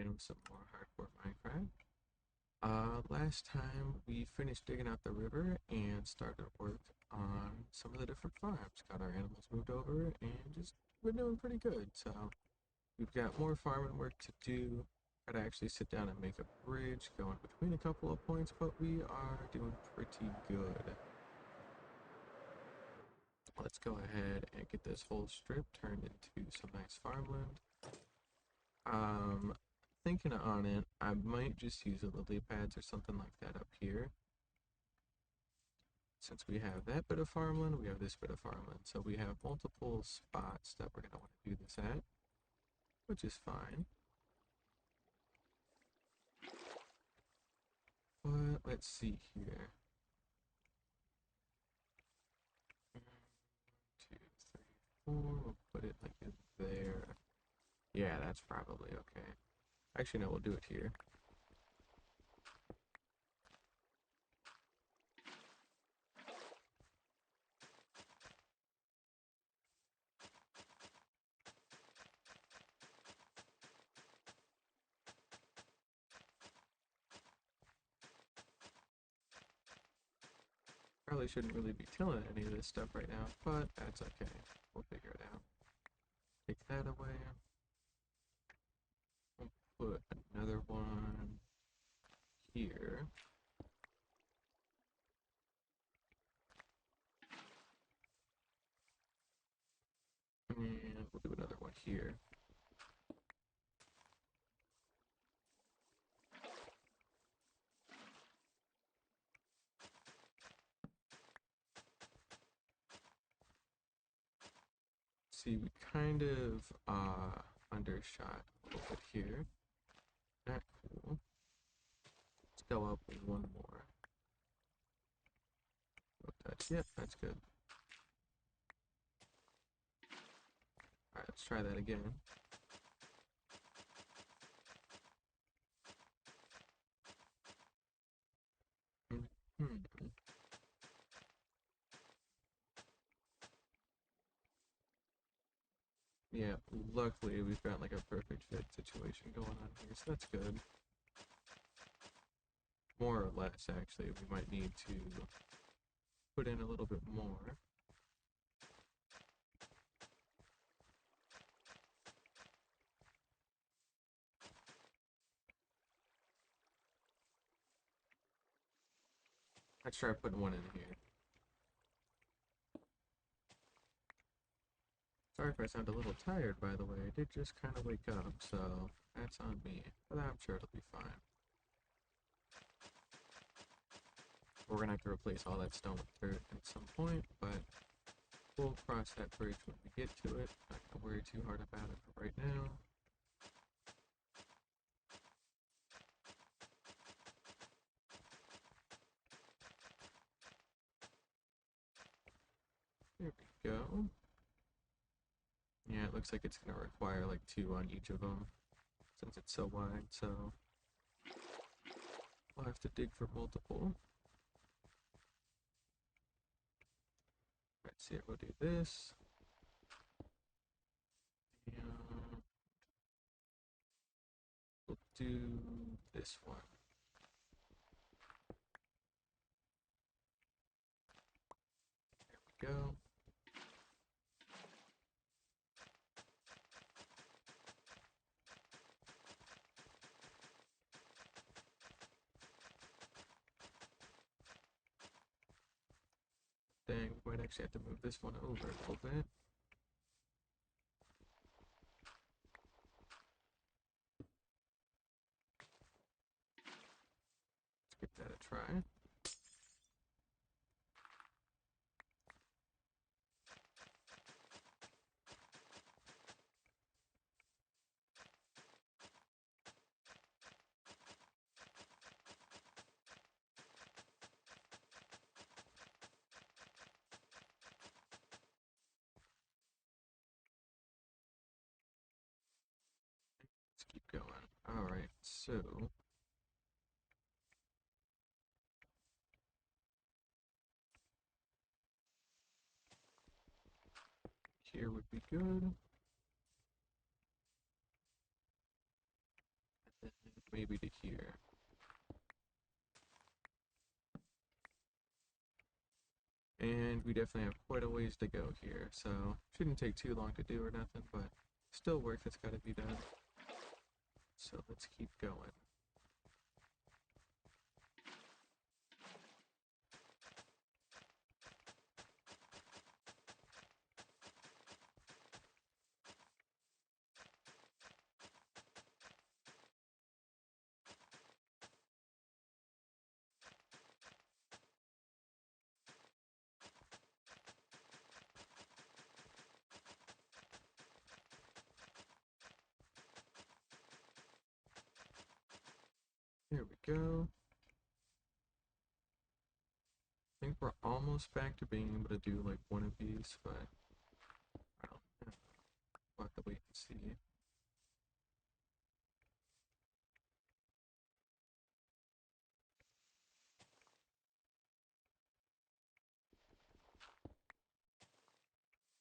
And some more hardcore Minecraft. Last time we finished digging out the river and started work on some of the different farms. Got our animals moved over and just we're doing pretty good. So we've got more farming work to do. Gotta actually sit down and make a bridge going between a couple of points, but we are doing pretty good. Let's go ahead and get this whole strip turned into some nice farmland. Um, Thinking on it, I might just use the lily pads or something like that up here. Since we have that bit of farmland, we have this bit of farmland. So we have multiple spots that we're going to want to do this at, which is fine. But let's see here. 1, 2, 3, 4. We'll put it like there. Yeah, that's probably okay. Actually, no, we'll do it here. Probably shouldn't really be tilling any of this stuff right now, but that's okay. We'll figure it out. Take that away. We'll put another one here. And we'll do another one here. See, we kind of undershot a little bit here. Not cool. Let's go up one more. No touch. Yep, that's good. Alright, let's try that again. Hmm. Yeah, luckily we've got like a perfect fit situation going on here, so that's good. More or less, actually, we might need to put in a little bit more. Let's try putting one in here. Sorry if I sound a little tired, by the way. I did just kind of wake up, so that's on me. But I'm sure it'll be fine. We're gonna have to replace all that stone with dirt at some point, but we'll cross that bridge when we get to it. Not gonna worry too hard about it for right now. There we go. Yeah, it looks like it's gonna require like 2 on each of them since it's so wide, so we'll have to dig for multiple. Let's see, we'll do this. And we'll do this one. There we go. Dang, we might actually have to move this one over a little bit. Let's give that a try. Let's keep going. Alright, so here would be good. maybe to here. And we definitely have quite a ways to go here, so shouldn't take too long to do or nothing, but still work that's got to be done. So let's keep going. Here we go. I think we're almost back to being able to do like one of these, but I don't know. We'll have to wait and see.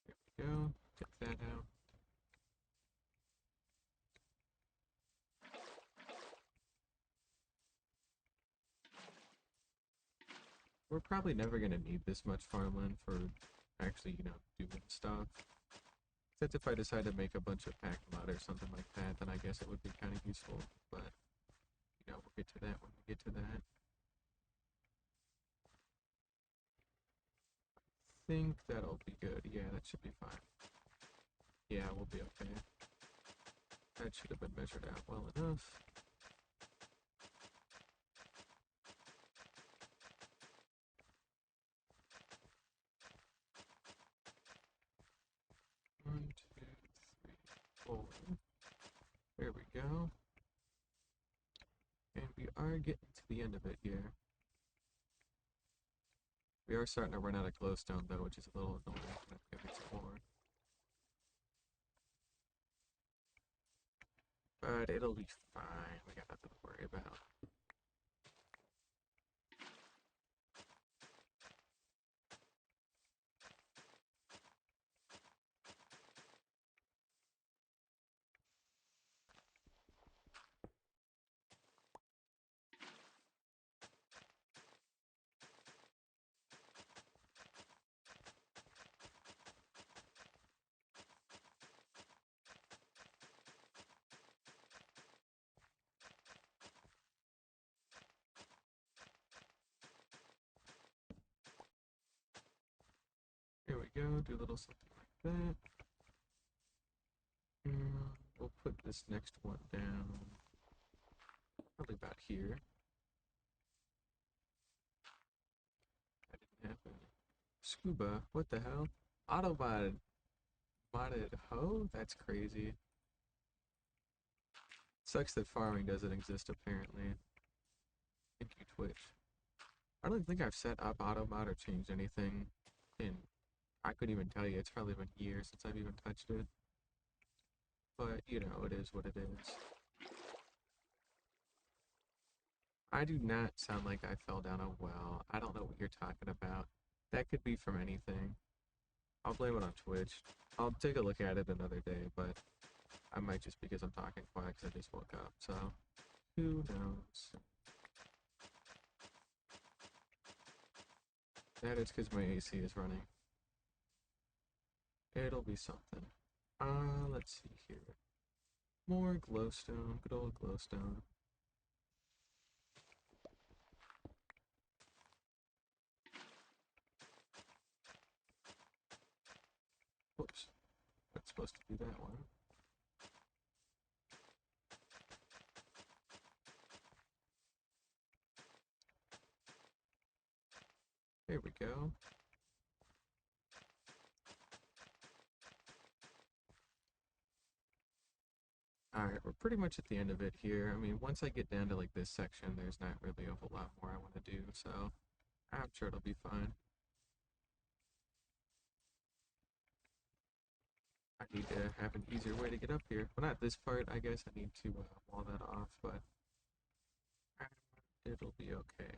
There we go. Get that out. We're probably never gonna need this much farmland for actually, doing stuff. Except if I decide to make a bunch of pack mud or something like that, then I guess it would be kind of useful. But, we'll get to that when we get to that. Think that'll be good. Yeah, that should be fine. Yeah, we'll be okay. That should have been measured out well enough. One, two, three, four. There we go. And we are getting to the end of it here. We are starting to run out of glowstone though, which is a little annoying. I'm gonna go get some more. But it'll be fine. We got nothing to worry about. Here we go. Do a little something like that. And we'll put this next one down. Probably about here. That didn't happen. Scuba. What the hell? Autobot modded hoe? That's crazy. Sucks that farming doesn't exist apparently. Thank you, Twitch. I don't think I've set up Autobot or changed anything in, I couldn't even tell you, it's probably been years since I've even touched it. But, it is what it is. I do not sound like I fell down a well. I don't know what you're talking about. That could be from anything. I'll blame it on Twitch. I'll take a look at it another day, but I might just because I'm talking quiet because I just woke up, so who knows? That is because my AC is running. It'll be something. Let's see here. More glowstone, good old glowstone. Whoops, that's supposed to be that one. There we go. Alright, we're pretty much at the end of it here. I mean, once I get down to like this section, there's not really a whole lot more I want to do, so I'm sure it'll be fine. I need to have an easier way to get up here. Well, not this part, I guess I need to wall that off, but it'll be okay.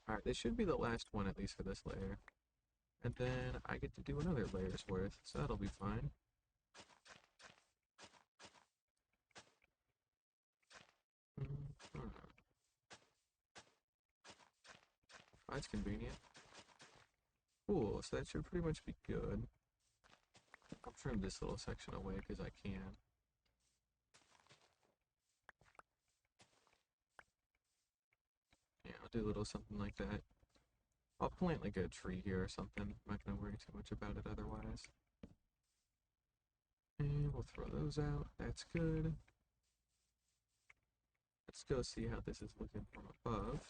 Alright, this should be the last one, at least for this layer. And then I get to do another layer's worth, so that'll be fine. That's convenient. Cool, so that should pretty much be good. I'll trim this little section away because I can. Yeah, I'll do a little something like that. I'll plant like a tree here or something. I'm not gonna worry too much about it otherwise. And we'll throw those out. That's good. Let's go see how this is looking from above.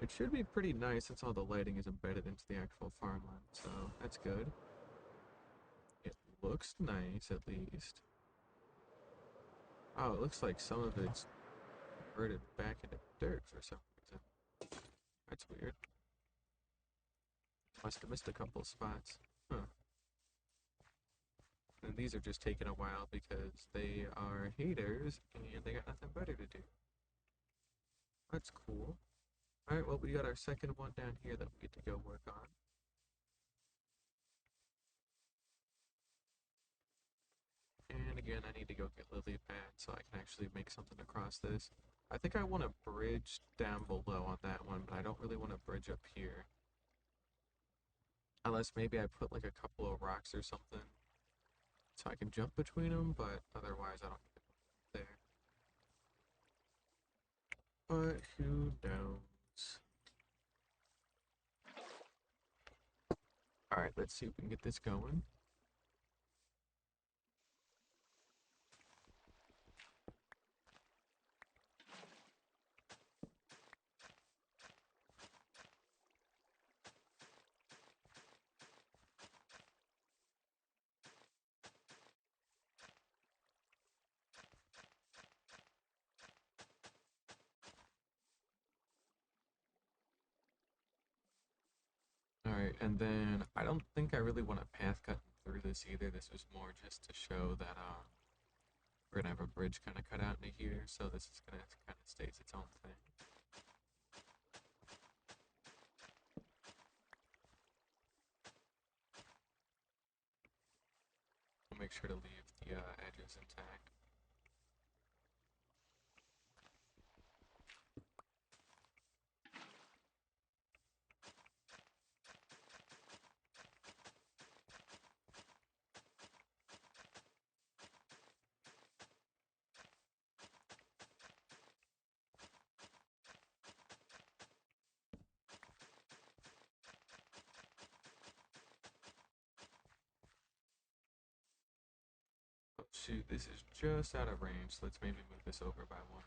It should be pretty nice since all the lighting is embedded into the actual farmland, so that's good. It looks nice, at least. Oh, it looks like some of it's converted back into dirt for some reason. That's weird. Must have missed a couple spots. Huh. And these are just taking a while because they are haters and they got nothing better to do. That's cool. Alright, well, we got our second one down here that we get to go work on. And again, I need to go get lily pad so I can actually make something across this. I think I want a bridge down below on that one, but I don't really want a bridge up here. Unless maybe I put like a couple of rocks or something so I can jump between them, but otherwise I don't need to put it there. But who knows? Alright, let's see if we can get this going. Alright, and then I don't think I really want a path cut through this either. This was more just to show that we're gonna have a bridge kind of cut out into here, so this is gonna kind of stays its own thing. We'll make sure to leave the edges intact. Oh shoot, this is just out of range, so let's maybe move this over by one.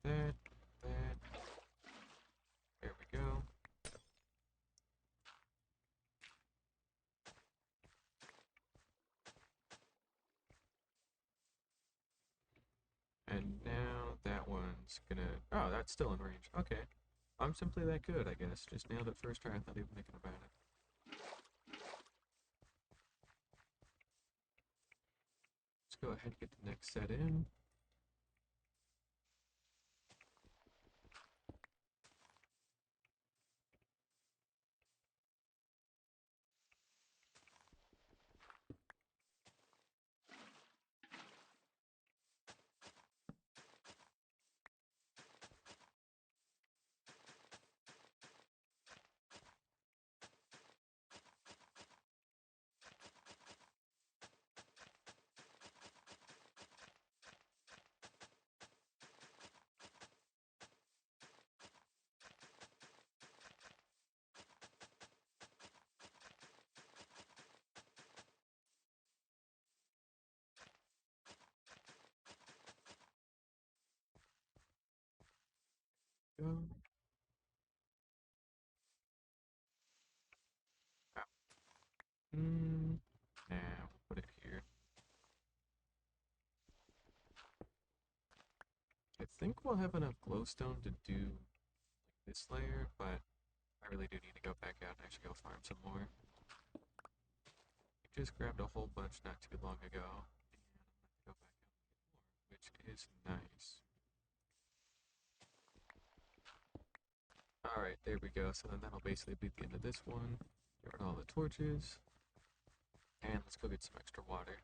That, that. There we go. And now that one's gonna... Oh, that's still in range. Okay. I'm simply that good, I guess. Just nailed it first try, not even thinking about it. Let's go ahead and get the next set in. Go. Ah. Now, we'll put it here. I think we'll have enough glowstone to do this layer, but I really do need to go back out and actually go farm some more. I just grabbed a whole bunch not too long ago, and I'm going to go back out and get more, which is nice. Alright, there we go. So then that'll basically be the end of this one. Get rid of all the torches. And let's go get some extra water.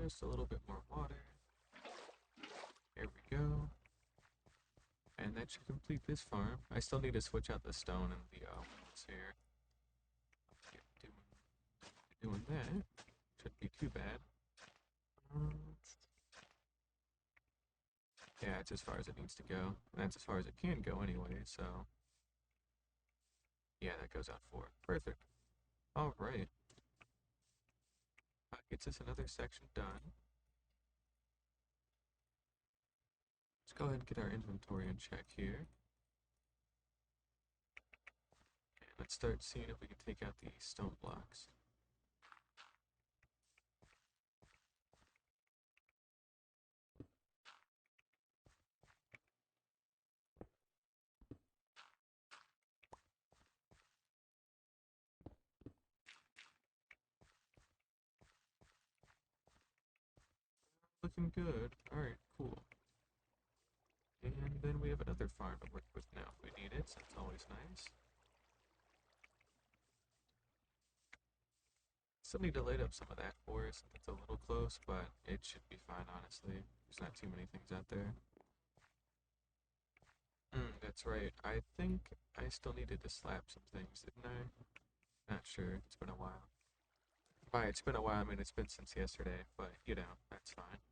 just a little bit more water. There we go. And that should complete this farm. I still need to switch out the stone and the walls here. Get doing that. Shouldn't be too bad. Um, yeah, it's as far as it needs to go. And that's as far as it can go anyway, so... Yeah, that goes out 4. Perfect. Alright. Gets us another section done. Let's go ahead and get our inventory in check here. And let's start seeing if we can take out these stone blocks. Looking good. Alright, cool. And then we have another farm to work with now if we need it, so that's always nice. Still need to light up some of that for us since it's a little close, but it should be fine, honestly. There's not too many things out there. That's right. I think I still needed to slap some things, didn't I? Not sure. It's been a while. By it's been a while, I mean it's been since yesterday, but you know, that's fine.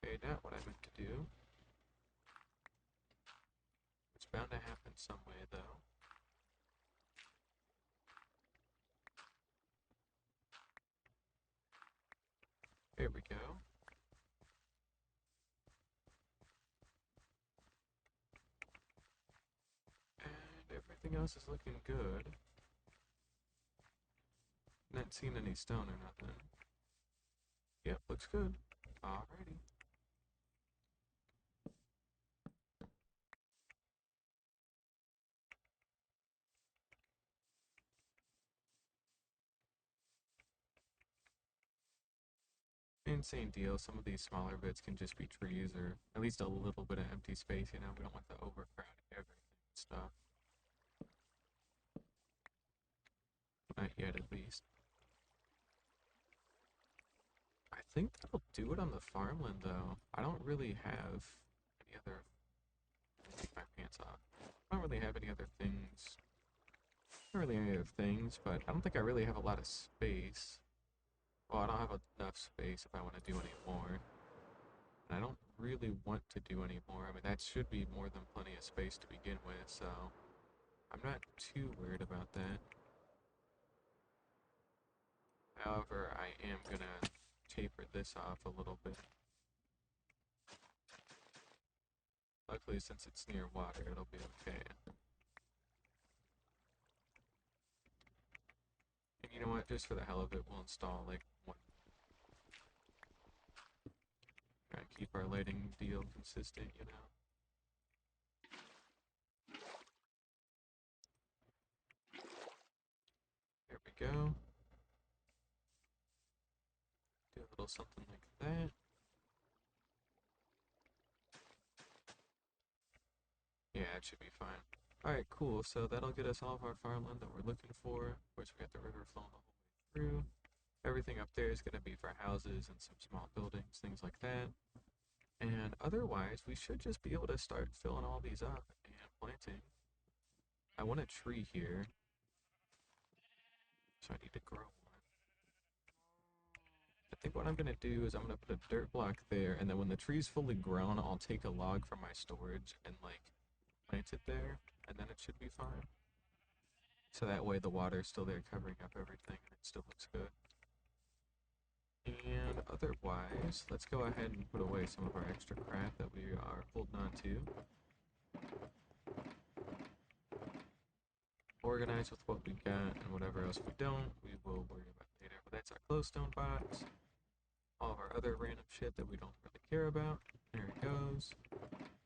Okay, not what I meant to do. It's bound to happen some way, though. Here we go. And everything else is looking good. Not seeing any stone or nothing. Yep, looks good. Alrighty. Insane deal. Some of these smaller bits can just be trees or at least a little bit of empty space, you know? We don't want to overcrowd everything and stuff. Not yet, at least. I think that'll do it on the farmland, though. I don't really have any other... Take my pants off. I don't really have any other things. Not really any other things, but I don't think I really have a lot of space. Well, I don't have enough space if I want to do any more. And I don't really want to do any more. I mean, that should be more than plenty of space to begin with, so... I'm not too worried about that. However, I am gonna taper this off a little bit. Luckily, since it's near water, it'll be okay. And you know what? Just for the hell of it, we'll install like one. Try to keep our lighting deal consistent, you know. There we go. Do a little something like that. Yeah, it should be fine. Alright, cool. So that'll get us all of our farmland that we're looking for. Of course, we got the river flowing the whole way through. Everything up there is going to be for houses and some small buildings, things like that. And otherwise, we should just be able to start filling all these up and planting. I want a tree here, so I need to grow one. I think what I'm going to do is I'm going to put a dirt block there, and then when the tree's fully grown, I'll take a log from my storage and, like, plant it there, and then it should be fine. So that way the water's still there covering up everything, and it still looks good. And otherwise, let's go ahead and put away some of our extra crap that we are holding on to. Organize with what we got, and whatever else we don't, we will worry about later. But that's our glowstone box. All of our other random shit that we don't really care about. There it goes.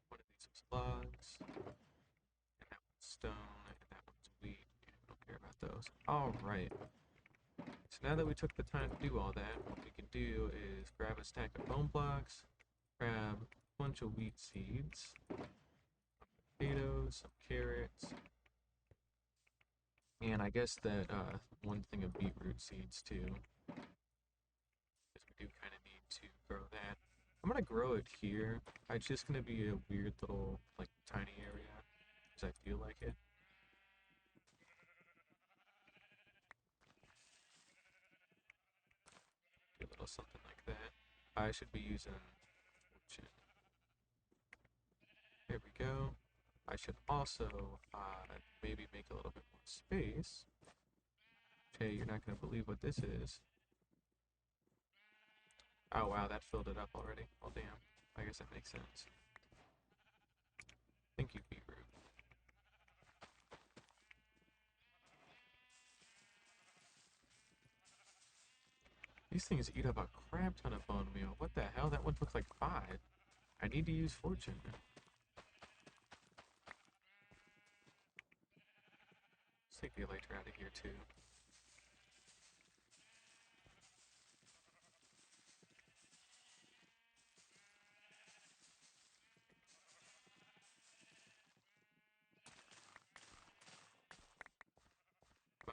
One of these is logs. And that one's stone, and that one's wheat. Yeah, we don't care about those. Alright. So now that we took the time to do all that, what we can do is grab a stack of bone blocks, grab bunch of wheat seeds, potatoes, some carrots, and I guess that one thing of beetroot seeds too, because we do kind of need to grow that. I'm gonna grow it here. It's just gonna be a weird little like tiny area, because I feel like it. Do a little something like that. I should be using fortune. There we go. I should also maybe make a little bit more space. Okay, you're not gonna believe what this is. Oh wow, that filled it up already. Well, damn. I guess that makes sense. Thank you, beetroot. These things eat up a crap ton of bone meal. What the hell? That one took like 5. I need to use fortune. Let's take the elytra out of here too.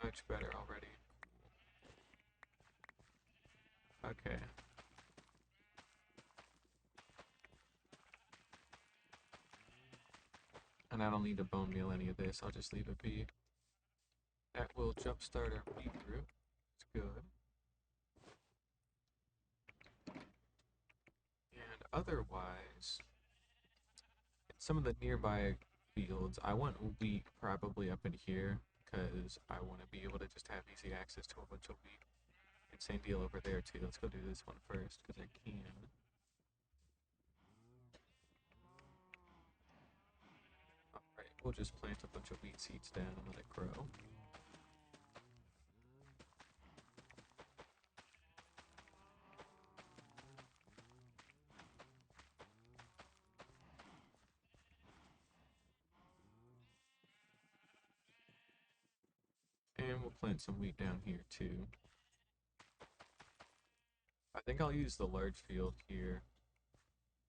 Much better already. Okay. And I don't need to bone meal any of this. I'll just leave it be. That will jumpstart our beetroot. It's good. And otherwise, in some of the nearby fields, I want wheat probably up in here because I want to be able to just have easy access to a bunch of wheat. And same deal over there too. Let's go do this one first because I can. Alright, we'll just plant a bunch of wheat seeds down and let it grow. And we'll plant some wheat down here too. I think I'll use the large field here.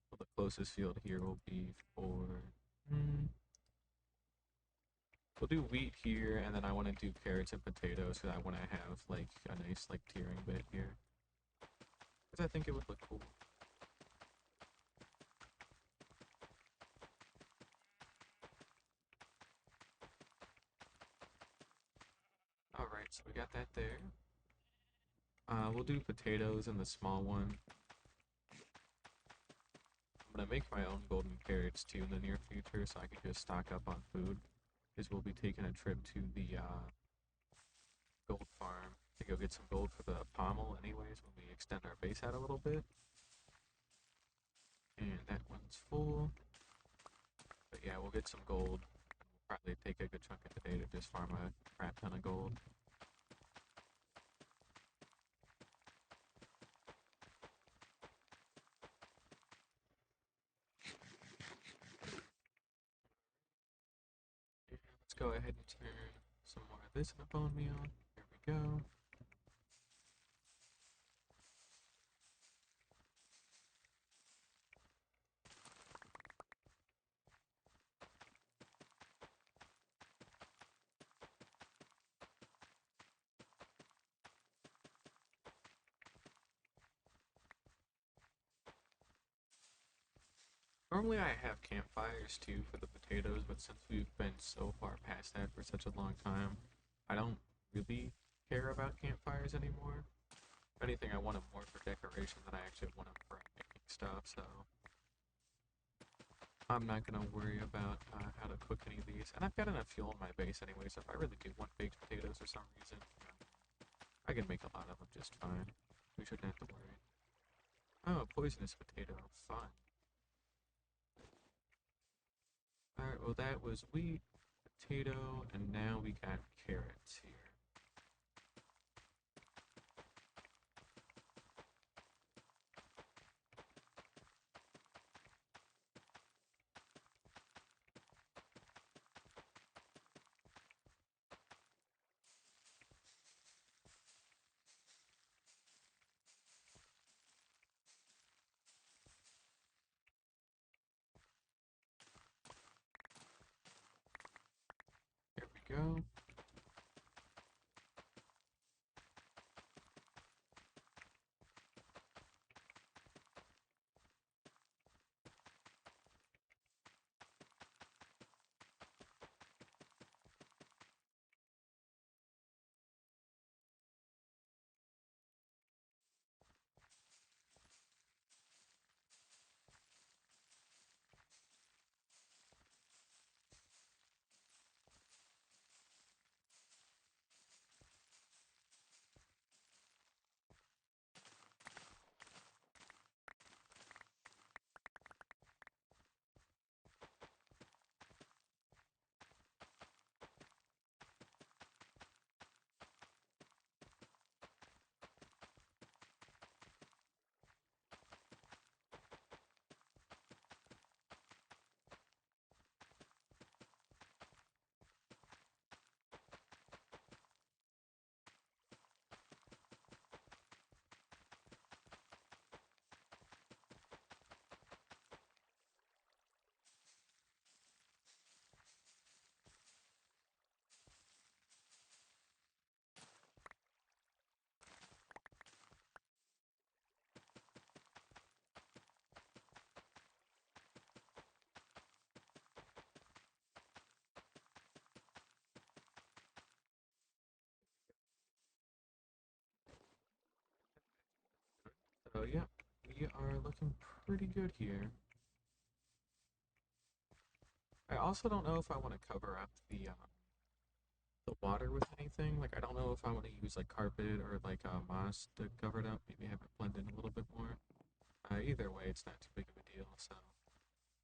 Well, the closest field here will be for... We'll do wheat here, and then I want to do carrots and potatoes because I want to have like a nice like tiering bit here. Because I think it would look cool. Alright, so we got that there. We'll do potatoes in the small one. I'm gonna make my own golden carrots too in the near future so I can just stock up on food. Because we'll be taking a trip to the gold farm to go get some gold for the pommel anyways when we extend our base out a little bit. And that one's full. But yeah, we'll get some gold. We'll probably take a good chunk of the day to just farm a crap ton of gold. And let's go ahead and turn some more of this into bone meal. There we go. Normally I have campfires too for the potatoes, but since we've been so far past that for such a long time, I don't really care about campfires anymore. If anything, I want them more for decoration than I actually want them for making stuff, so I'm not gonna worry about how to cook any of these. And I've got enough fuel in my base anyway, so if I really do want baked potatoes for some reason, I can make a lot of them just fine. We shouldn't have to worry. Oh, a poisonous potato. Fun. Alright, well that was wheat, potato, and now we got carrots here. yeah, we are looking pretty good here. I also don't know if I want to cover up the water with anything. Like, I don't know if I want to use like carpet or like moss to cover it up. Maybe have it blend in a little bit more. Either way, it's not too big of a deal, so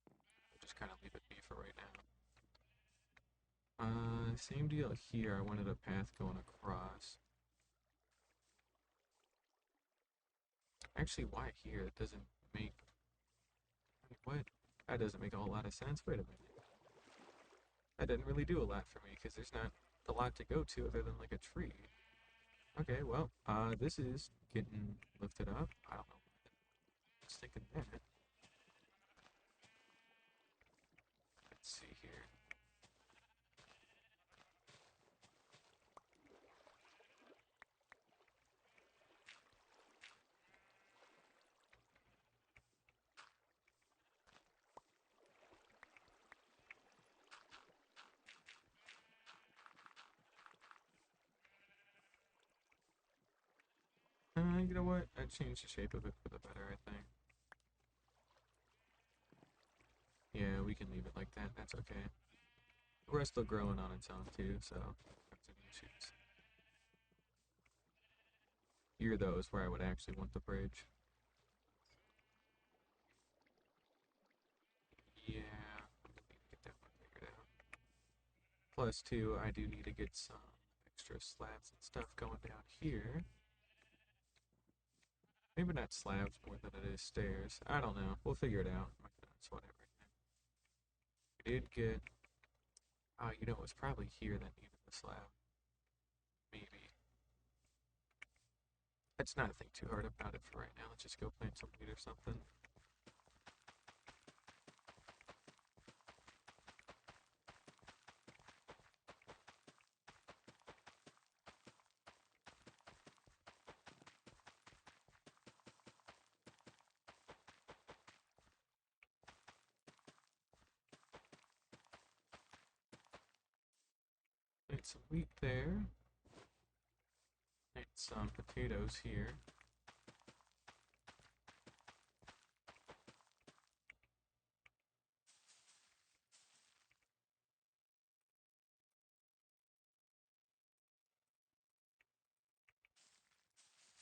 we'll just kind of leave it be for right now. Same deal here. I wanted a path going across. Actually, why here? It doesn't make. What? That doesn't make a whole lot of sense. Wait a minute. That didn't really do a lot for me because there's not a lot to go to other than like a tree. Okay, well, this is getting lifted up. I don't know. I was thinking that. Let's see here. You know what? I changed the shape of it for the better, I think. Yeah, we can leave it like that. That's okay. We're still growing on its own too, so that's any issues. Here, though, is where I would actually want the bridge. Yeah, we need to get that one figured out. Plus, two, I do need to get some extra slabs and stuff going down here. Maybe not slabs more than it is stairs. I don't know. We'll figure it out. It's whatever. We did get. Oh, you know, it was probably here that needed the slab. Maybe. Let's not think too hard about it for right now. Let's just go plant some wheat or something. Plant some wheat there. Plant some potatoes here.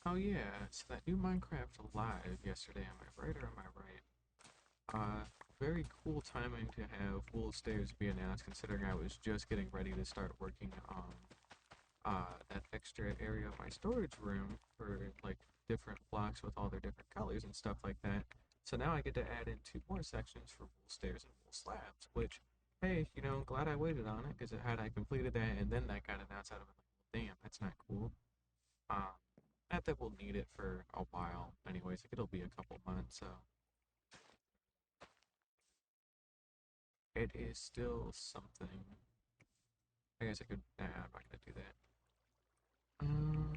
Oh yeah, so that new Minecraft Live yesterday, am I right or am I right? Very cool timing to have Wool Stairs be announced considering I was just getting ready to start working on that extra area of my storage room for like different blocks with all their different colors and stuff like that. So now I get to add in two more sections for Wool Stairs and Wool Slabs, which, hey, you know, glad I waited on it because had I completed that and then that got announced, I'd have been like, damn, that's not cool. Um, Not that we'll need it for a while, anyways. Like it'll be a couple months, so it is still something. I guess I could. Nah, I'm not gonna do that. Um,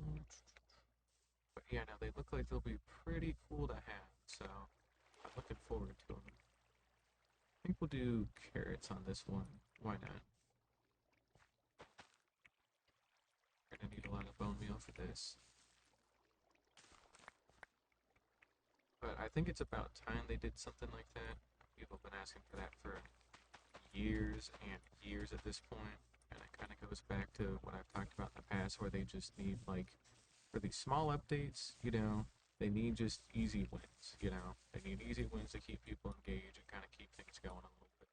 but yeah, no, they look like they'll be pretty cool to have, so I'm looking forward to them. I think we'll do carrots on this one. Why not? We're gonna need a lot of bone meal for this. But I think it's about time they did something like that. People have been asking for that for years and years at this point, and it kind of goes back to what I've talked about in the past, where they just need like for these small updates, you know, they need just easy wins. You know, they need easy wins to keep people engaged and kind of keep things going a little bit.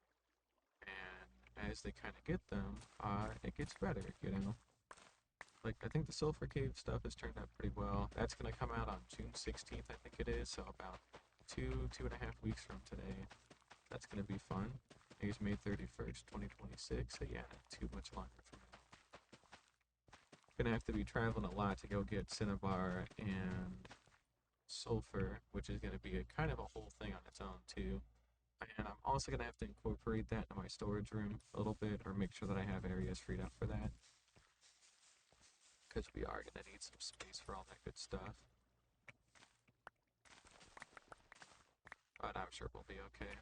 And as they kind of get them, it gets better. You know, like I think the Sulfur Cave stuff has turned out pretty well. That's gonna come out on June 16th, I think it is. So about 2.5 weeks from today. That's gonna be fun. It's May 31st, 2026. So yeah, not too much longer from now. Gonna have to be traveling a lot to go get Cinnabar and Sulfur, which is gonna be a kind of a whole thing on its own too. And I'm also gonna have to incorporate that into my storage room a little bit, or make sure that I have areas freed up for that, because we are gonna need some space for all that good stuff. But I'm sure we'll be okay.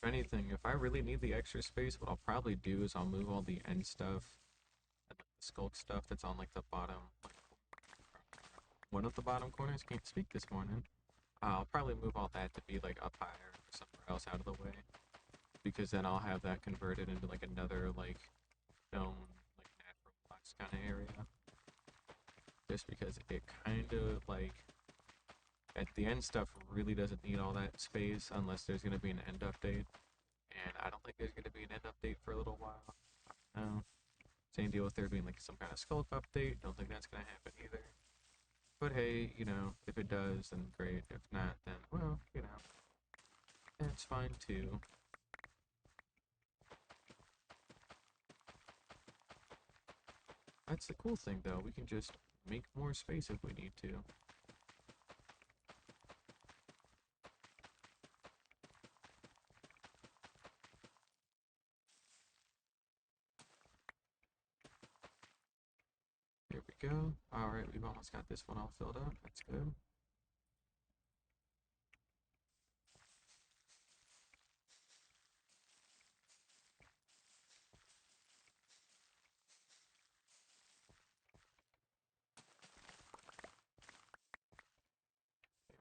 If anything, if I really need the extra space, what I'll probably do is I'll move all the end stuff and like, the skulk stuff that's on like the bottom, like one of the bottom corners. Can't speak this morning. I'll probably move all that to be like up higher or somewhere else out of the way, because then I'll have that converted into like another like stone, like natural blocks kind of area. Just because it kind of like at the end stuff really doesn't need all that space unless there's going to be an end update, and I don't think there's going to be an end update for a little while. No, same deal with there being like some kind of skulk update. Don't think that's going to happen either. But hey, if it does, then great. If not, then well, that's fine too. That's the cool thing though. We can just make more space if we need to. There we go. Alright, we've almost got this one all filled up. That's good.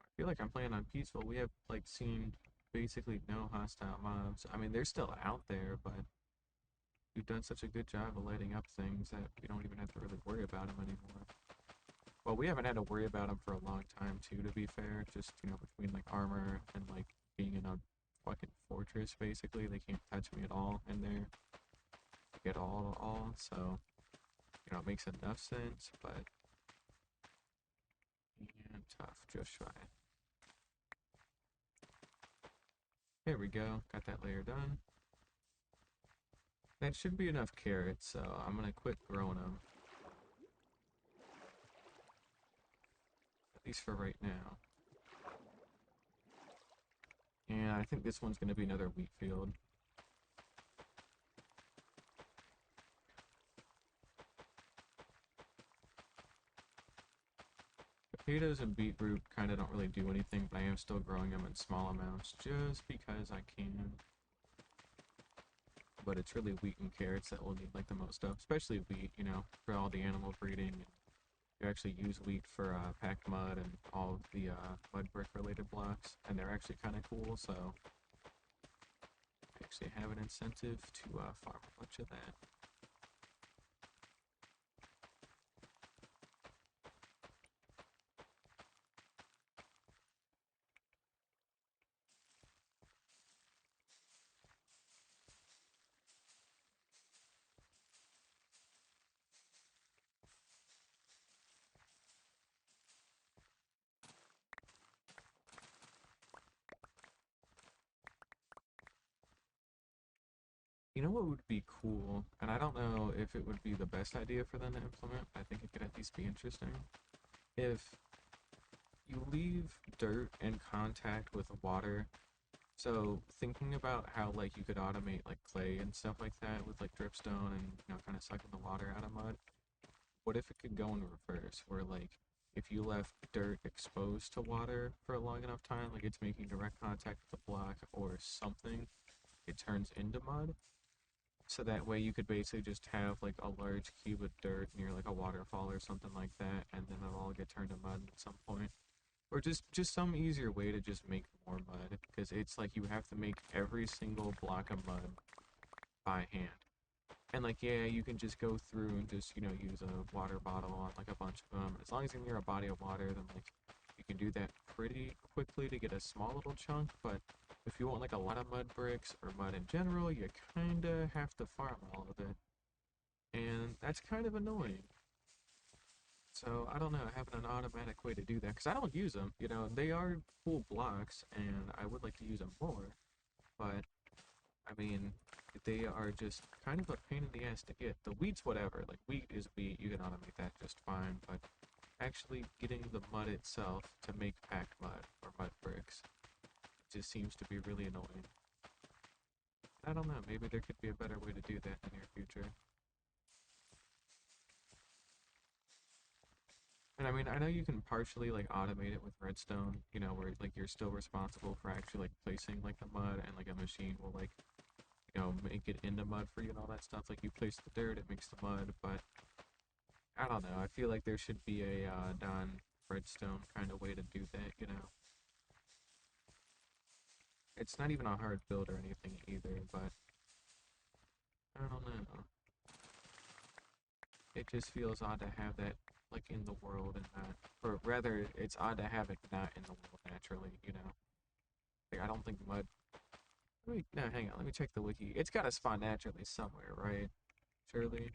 I feel like I'm playing on peaceful. We have like seen basically no hostile mobs. I mean, they're still out there, but we've done such a good job of lighting up things that we don't even have to really worry about them anymore. Well, we haven't had to worry about them for a long time too, to be fair. Just, between like armor and like being in a fucking fortress, basically. They can't touch me at all in there. Like, at all. So, it makes enough sense, but and tough, just try. There we go. Got that layer done. That should be enough carrots, so I'm gonna quit growing them. At least for right now. And I think this one's gonna be another wheat field. Potatoes and beetroot kind of don't really do anything, but I am still growing them in small amounts just because I can. But it's really wheat and carrots that will need like the most of, especially wheat, for all the animal breeding. And you actually use wheat for packed mud and all of the mud brick related blocks, and they're actually kind of cool, so I actually have an incentive to farm a bunch of that. You know what would be cool, and I don't know if it would be the best idea for them to implement, I think it could at least be interesting. If you leave dirt in contact with water, so thinking about how like you could automate like clay and stuff like that with like dripstone and kind of sucking the water out of mud, what if it could go in reverse, where like if you left dirt exposed to water for a long enough time, like it's making direct contact with the block or something, it turns into mud. So that way you could basically just have like a large cube of dirt near like a waterfall or something like that, and then it'll all get turned to mud at some point. Or just some easier way to just make more mud, because it's like you have to make every single block of mud by hand. And like yeah, you can just go through and just use a water bottle on like a bunch of them. As long as you're near a body of water, then like you can do that pretty quickly to get a small little chunk. But if you want like a lot of mud bricks or mud in general, you kinda have to farm all of it, and that's kind of annoying. So I don't know, having an automatic way to do that, because I don't use them. They are cool blocks, and I would like to use them more. But I mean, they are just kind of a pain in the ass to get. The wheat's whatever. Like wheat is wheat, you can automate that just fine. But actually getting the mud itself to make packed mud or mud bricks just seems to be really annoying. I don't know. Maybe there could be a better way to do that in the near future. And I mean, I know you can partially like automate it with redstone, you know, where like you're still responsible for actually like placing like the mud and like a machine will like, you know, make it into mud for you and all that stuff. Like you place the dirt, it makes the mud, but I don't know. I feel like there should be a non-redstone kind of way to do that, you know. It's not even a hard build or anything either, but I don't know. It just feels odd to have that like in the world and not, or rather, it's odd to have it not in the world naturally, you know. Like I don't think mud. Wait, no, hang on. Let me check the wiki. It's got to spawn naturally somewhere, right? Surely.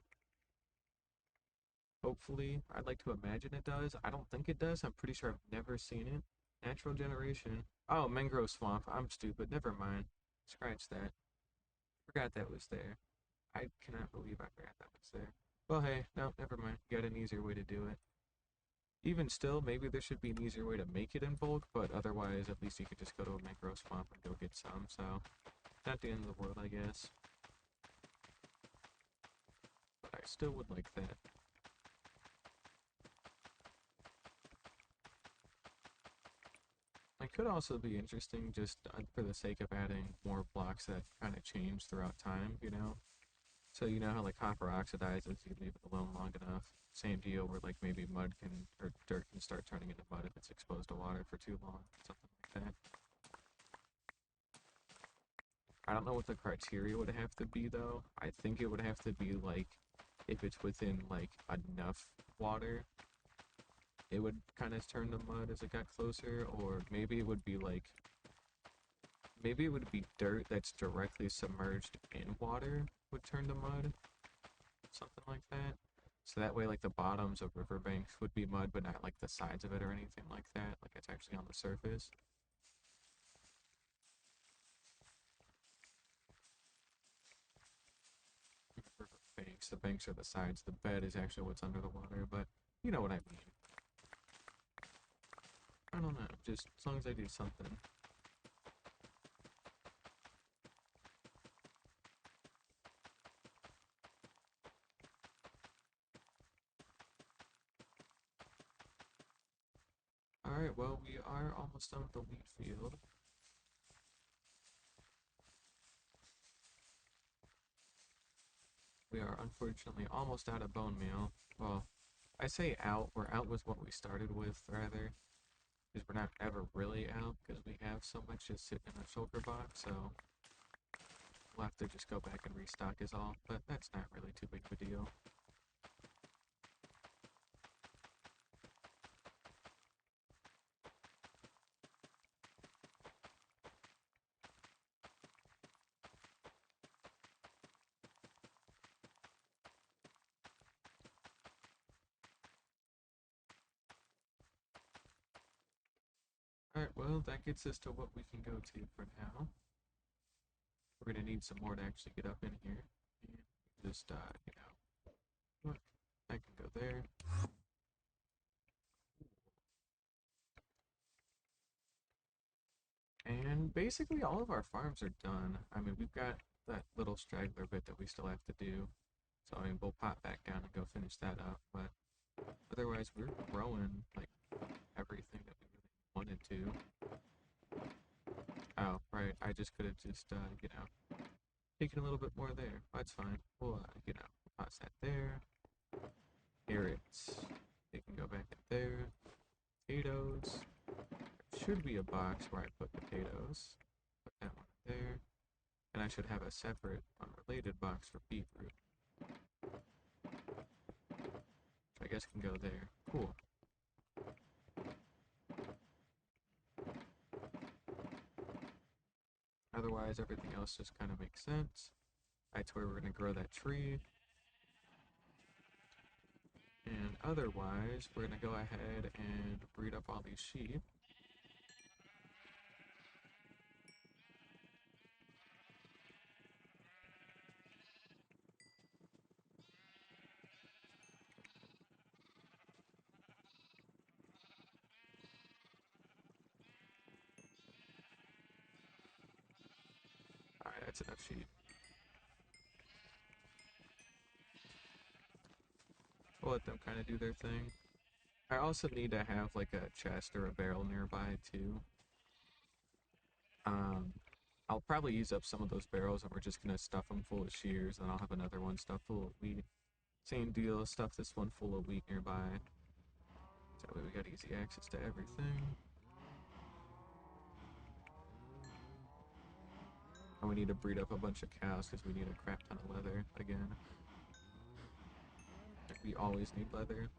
Hopefully. I'd like to imagine it does. I don't think it does. I'm pretty sure I've never seen it. Natural generation. Oh, mangrove swamp. I'm stupid. Never mind. Scratch that. Forgot that was there. I cannot believe I forgot that was there. Well, hey, no, never mind. Got an easier way to do it. Even still, maybe there should be an easier way to make it in bulk, but otherwise, at least you could just go to a mangrove swamp and go get some, so not the end of the world, I guess. But I still would like that. It could also be interesting just for the sake of adding more blocks that kind of change throughout time, you know? So you know how like copper oxidizes, you leave it alone long enough. Same deal where like maybe mud can, or dirt can start turning into mud if it's exposed to water for too long, something like that. I don't know what the criteria would have to be though. I think it would have to be like if it's within like enough water, it would kind of turn to mud as it got closer, or maybe it would be like maybe it would be dirt that's directly submerged in water would turn to mud, something like that. So that way like the bottoms of riverbanks would be mud, but not like the sides of it or anything like that. Like it's actually on the surface. Riverbanks, the banks are the sides. The bed is actually what's under the water, but you know what I mean. I don't know, just as long as I do something. Alright, well, we are almost done with the wheat field. We are unfortunately almost out of bone meal. Well, I say out, we're out with what we started with, rather. Because we're not ever really out, because we have so much just sitting in our shulker box, so we'll have to just go back and restock is all, but that's not really too big of a deal. Alright, well, that gets us to what we can go to for now. We're gonna need some more to actually get up in here. And just, you know, look, I can go there. And basically all of our farms are done. I mean, we've got that little straggler bit that we still have to do. So, I mean, we'll pop back down and go finish that up. But otherwise, we're growing, like, everything that we really wanted to. Oh, right. I just could have just, you know, taken a little bit more there. That's fine. We'll, you know, toss that there. Carrots. They can go back in there. Potatoes. Should be a box where I put potatoes. Put that one there. And I should have a separate unrelated box for beetroot. I guess can go there. Cool. Otherwise, everything else just kind of makes sense. That's where we're going to grow that tree. And otherwise, we're going to go ahead and breed up all these sheep. Alright, that's enough sheep. We'll let them kind of do their thing. I also need to have like a chest or a barrel nearby too. Um, I'll probably use up some of those barrels and we're just gonna stuff them full of shears, and I'll have another one stuffed full of wheat. Same deal, stuff this one full of wheat nearby. So that way we got easy access to everything. And we need to breed up a bunch of cows because we need a crap ton of leather again. Like, we always need leather.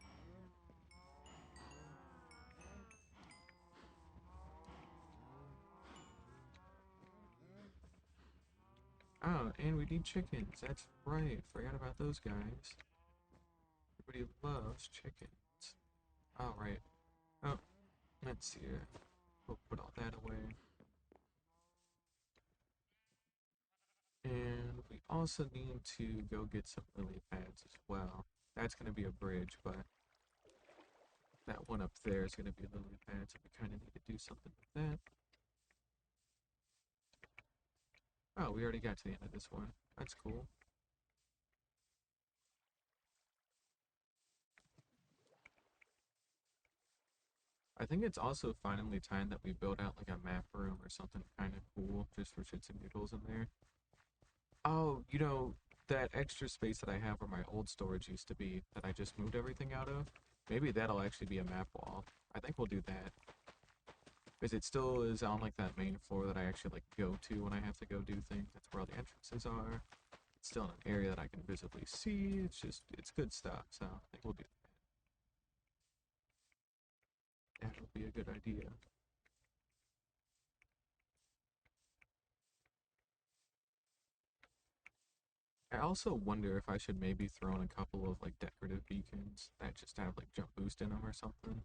Oh, and we need chickens. That's right. Forgot about those guys. Everybody loves chickens. Alright. Oh, let's see here. We'll put all that away. And we also need to go get some lily pads as well. That's going to be a bridge, but that one up there is going to be a lily pad, so we kind of need to do something with that. Oh, we already got to the end of this one. That's cool. I think it's also finally time that we build out like a map room or something kind of cool just for shits and giggles in there. Oh, that extra space that I have where my old storage used to be that I just moved everything out of, maybe that'll actually be a map wall. I think we'll do that. Because it still is on like that main floor that I actually like go to when I have to go do things. That's where all the entrances are. It's still in an area that I can visibly see. It's good stuff. So I think we'll do that. That'll be a good idea. I also wonder if I should maybe throw in a couple of like decorative beacons that just have like jump boost in them or something.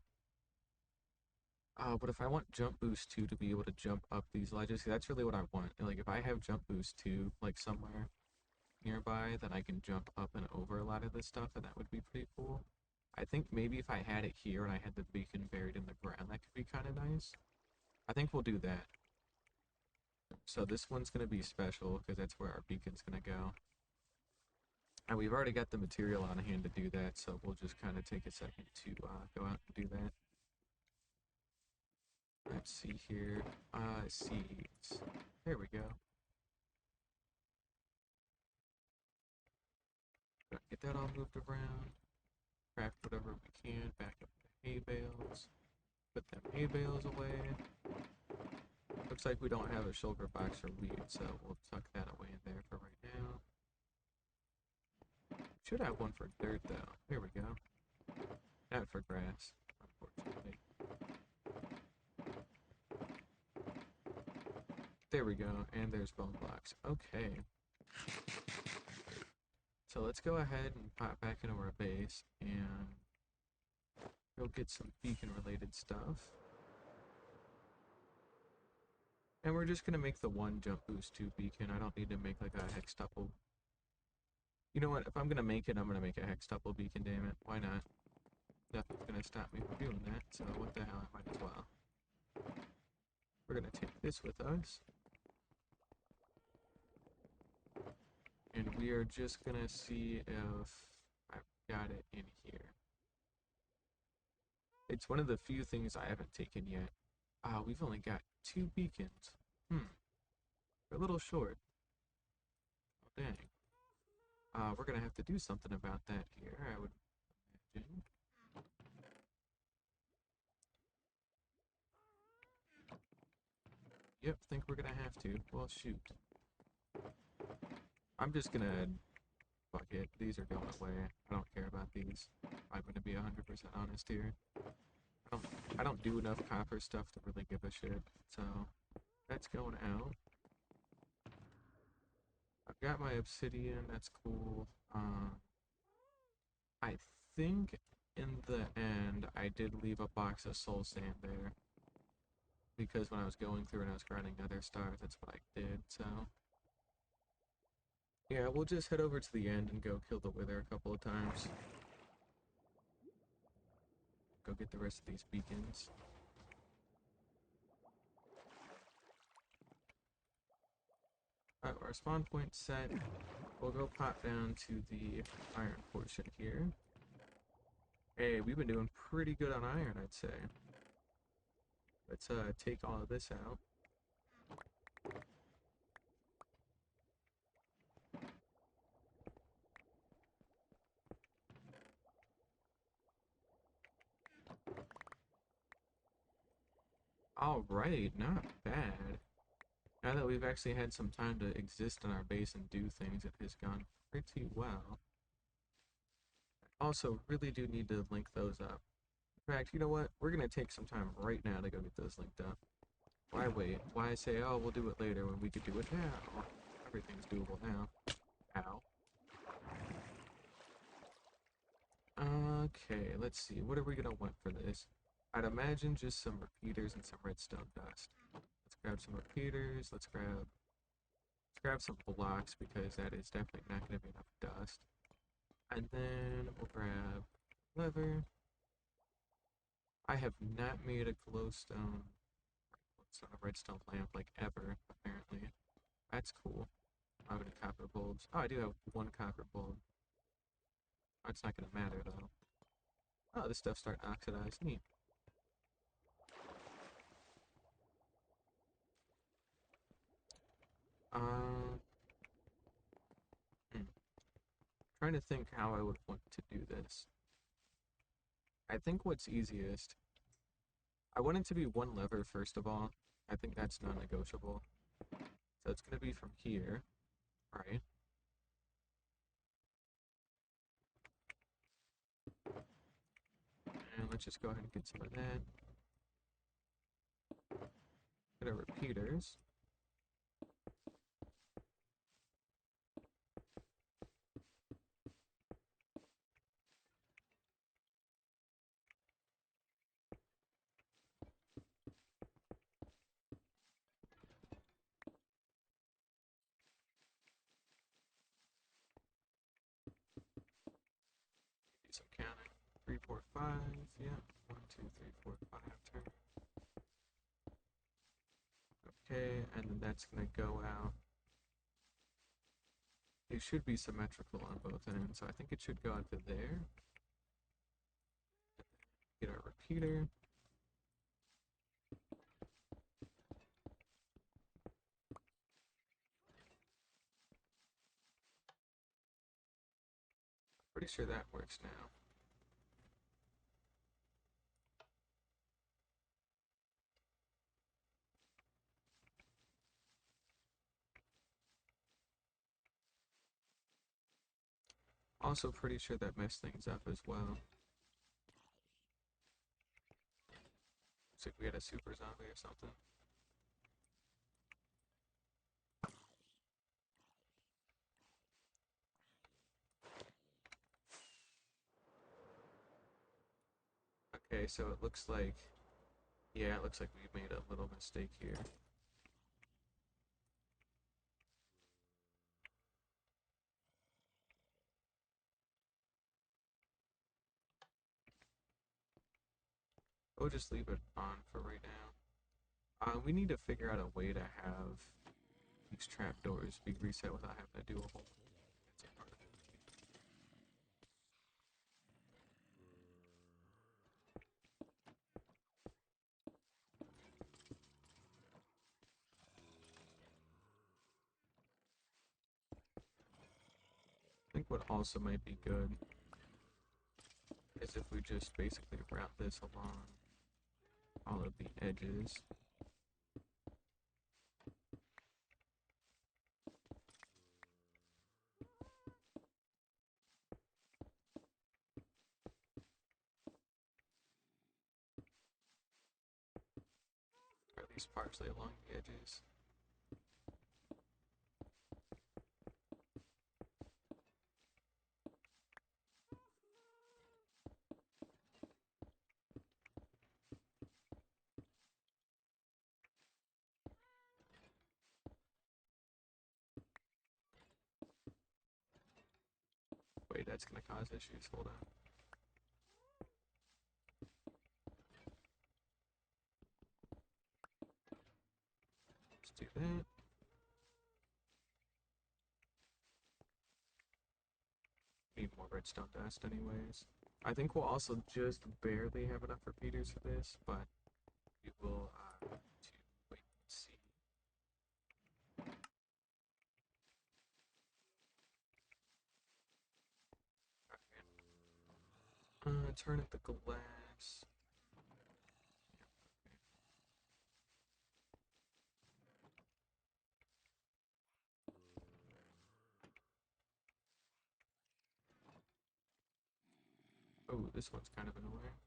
But if I want jump boost 2 to be able to jump up these ledges, see, that's really what I want. Like if I have jump boost 2 like somewhere nearby, then I can jump up and over a lot of this stuff, and that would be pretty cool. I think maybe if I had it here and I had the beacon buried in the ground, that could be kind of nice. I think we'll do that. So this one's gonna be special because that's where our beacon's gonna go. And we've already got the material on hand to do that, so we'll just kind of take a second to go out and do that. Let's see here. Seeds. There we go. Get that all moved around. Craft whatever we can. Back up the hay bales. Put them hay bales away. Looks like we don't have a shulker box for wheat, so we'll tuck that away in there for right now. Should have one for dirt though. Here we go. Not for grass, unfortunately. There we go, and there's bone blocks. Okay. So let's go ahead and pop back into our base and go get some beacon related stuff. And we're just gonna make the one jump boost 2 beacon. I don't need to make like a hextuple. You know what? If I'm gonna make it, I'm gonna make a hextuple beacon, damn it. Why not? Nothing's gonna stop me from doing that, so what the hell, I might as well. We're gonna take this with us. And we are just gonna see if I've got it in here. It's one of the few things I haven't taken yet. We've only got 2 beacons. We're a little short. Oh, dang. We're gonna have to do something about that here, I would imagine. Yep, think we're gonna have to. Well, shoot. I'm just gonna... Fuck it. These are going away. I don't care about these. I'm gonna be 100% honest here. I don't do enough copper stuff to really give a shit, so that's going out. I've got my obsidian, that's cool. I think in the end I did leave a box of soul sand there because when I was going through and I was grinding nether stars, that's what I did, so yeah, we'll just head over to the end and go kill the wither a couple of times. Go get the rest of these beacons. Alright, our spawn point set. We'll go pop down to the iron portion here. Hey, we've been doing pretty good on iron, I'd say. Let's take all of this out. All right, not bad. Now that we've actually had some time to exist in our base and do things, it has gone pretty well. Also, really do need to link those up. In fact, you know what? We're gonna take some time right now to go get those linked up. Why wait? Why say, oh, we'll do it later when we could do it now? Everything's doable now. Ow. Okay, let's see. What are we gonna want for this? I'd imagine just some repeaters and some redstone dust. Let's grab some repeaters. Let's grab some blocks because that is definitely not gonna be enough dust. And then we'll grab leather. I have not made a glowstone, a redstone lamp like ever, apparently. That's cool. I have any copper bulbs. Oh, I do have one copper bulb. That's not gonna matter though. Oh, this stuff's starting to oxidize. Neat. Um, hmm. Trying to think how I would want to do this. I think what's easiest, I want it to be one lever first of all. I think that's non-negotiable. So it's gonna be from here, right? And let's just go ahead and get some of that. Get our repeaters. Do some counting. 3, 4, 5. Yeah. 1, 2, 3, 4, 5. Turn. Okay, and then that's gonna go out. It should be symmetrical on both ends, so I think it should go out to there. Get our repeater. Pretty sure that works now. Also pretty sure that messed things up as well. Looks like we had a super zombie or something. Okay, so it looks like, yeah, it looks like we made a little mistake here. We'll just leave it on for right now. We need to figure out a way to have these trapdoors be reset without having to do a whole. I think what also might be good is if we just basically route this along all of the edges. Or at least partially along the edges. Wait, that's gonna cause issues. Hold on. Let's do that. Need more redstone dust anyways. I think we'll also just barely have enough repeaters for this, but we will to wait and see. Turn up the glass. Oh, this one's kind of annoying.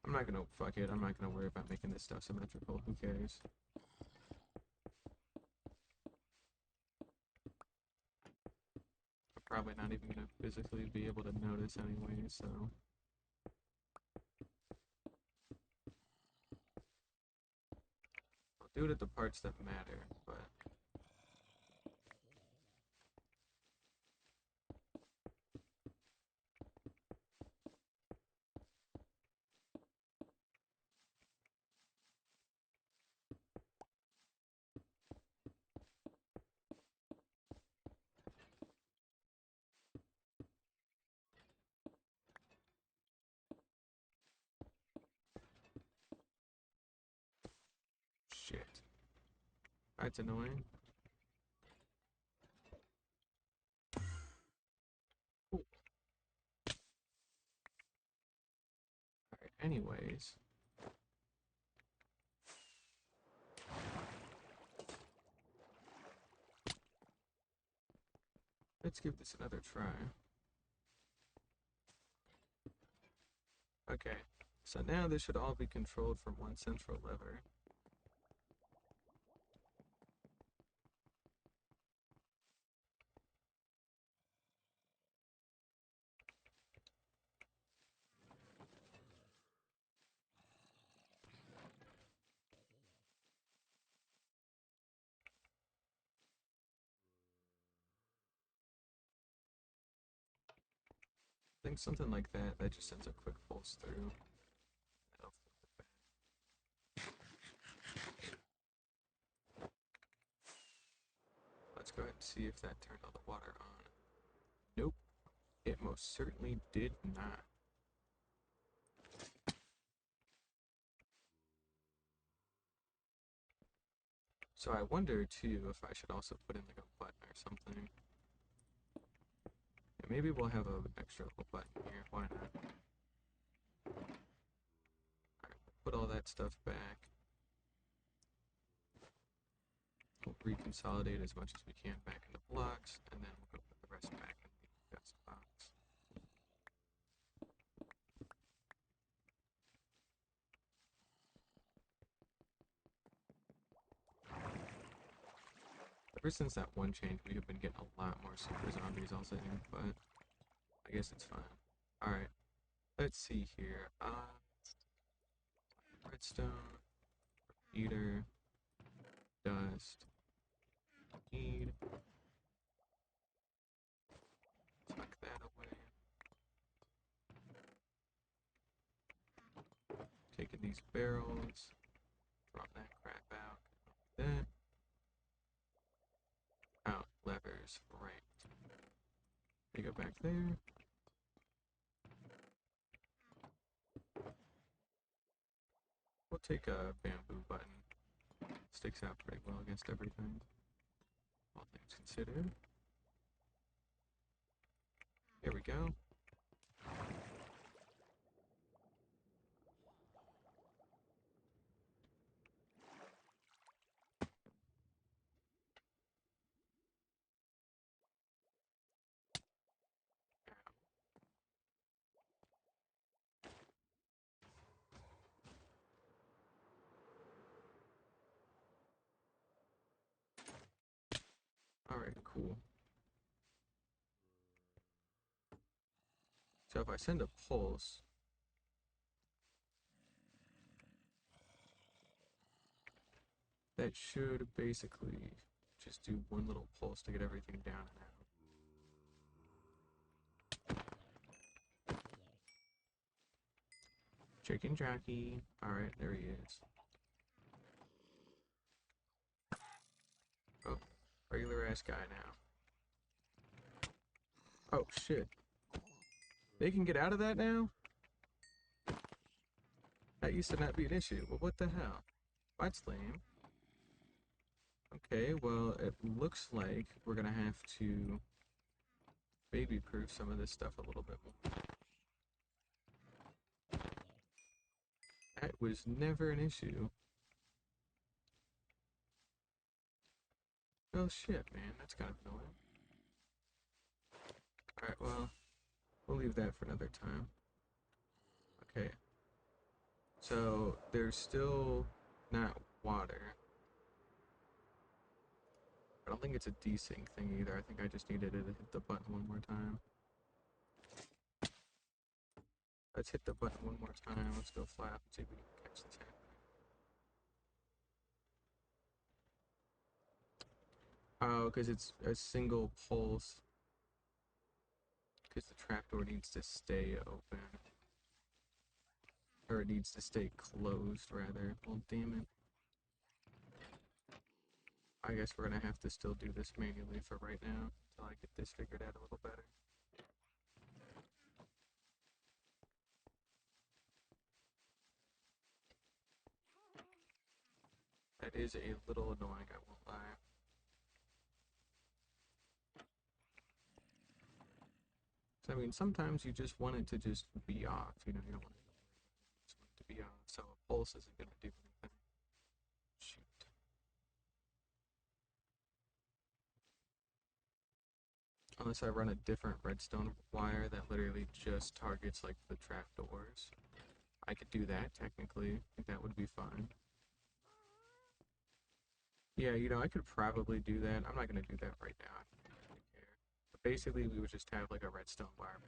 I'm not gonna, fuck it, I'm not gonna worry about making this stuff symmetrical, who cares? I'm probably not even gonna physically be able to notice anyway, so. I'll do it at the parts that matter, but. Shit. That's annoying. Ooh. Alright, anyways. Let's give this another try. Okay, so now this should all be controlled from one central lever. I think something like that, that just sends a quick pulse through. That'll flip it back. Let's go ahead and see if that turned all the water on. Nope, it most certainly did not. So I wonder too if I should also put in like a button or something. Yeah, maybe we'll have an extra little button here, why not? Alright, put all that stuff back. We'll reconsolidate as much as we can back into blocks, and then we'll go put the rest back in the dust box. Ever since that one change, we have been getting a lot more super zombies, I'll say, but I guess it's fine. Alright, let's see here. Redstone, heater, dust, need. Tuck that away. Taking these barrels, drop that crap out. Like that. Out, levers, right. We go back there. We'll take a bamboo button. Sticks out pretty well against everything. All things considered. Here we go. Alright, cool. So if I send a pulse, that should basically just do one little pulse to get everything down and out. Chicken jockey. Alright, there he is. Oh, regular ass guy now. Oh shit. They can get out of that now? That used to not be an issue. Well, what the hell? That's lame. Okay, well, it looks like we're gonna have to baby-proof some of this stuff a little bit more. That was never an issue. Oh shit, man, that's kind of annoying. Alright, well, we'll leave that for another time. Okay. So, there's still not water. I don't think it's a desync thing either. I think I just needed to hit the button one more time. Let's hit the button one more time. Let's go fly up and see if we can catch this happening. Oh, because it's a single pulse. Because the trapdoor needs to stay open. Or it needs to stay closed, rather. Well, damn it. I guess we're gonna have to still do this manually for right now. Until I get this figured out a little better. That is a little annoying, I won't lie. So, I mean, sometimes you just want it to just be off, you know, you don't want it to be off, so a pulse isn't gonna do anything. Shoot. Unless I run a different redstone wire that literally just targets, like, the trapdoors. I could do that, technically. I think that would be fine. Yeah, you know, I could probably do that. I'm not gonna do that right now. I don't really care. But basically, we would just have, like, a redstone wire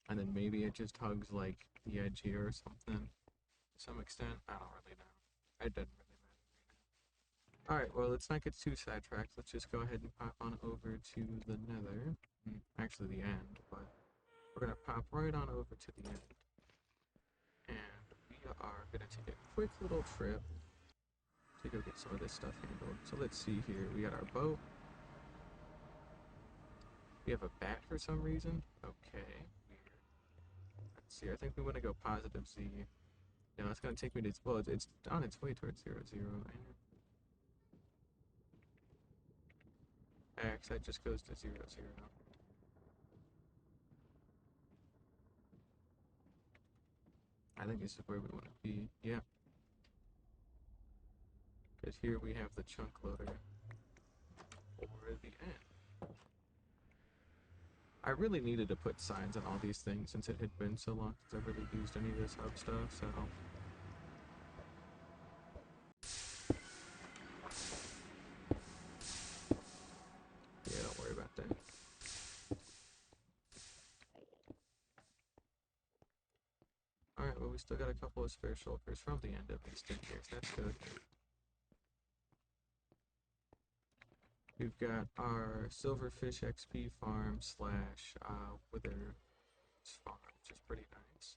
and then maybe it just hugs, like, the edge here or something. To some extent. I don't really know. It doesn't really matter right now. Alright, well, let's not get too sidetracked. Let's just go ahead and pop on over to the nether. Actually, the end, but we're gonna pop right on over to the end. And we are gonna take a quick little trip to go get some of this stuff handled. So let's see here. We got our boat. We have a bat for some reason. Okay, weird. Let's see. I think we want to go positive Z. Yeah, that's gonna take me to. Well, it's on its way towards 0, 0. X, that just goes to 0, 0. I think this is where we want to be. Yeah. Because here we have the chunk loader for the end. I really needed to put signs on all these things since it had been so long since I really used any of this hub stuff, so. Yeah, don't worry about that. Alright, well, we still got a couple of spare shulkers from the end at least in case. That's good. We've got our silverfish XP farm slash wither farm, which is pretty nice.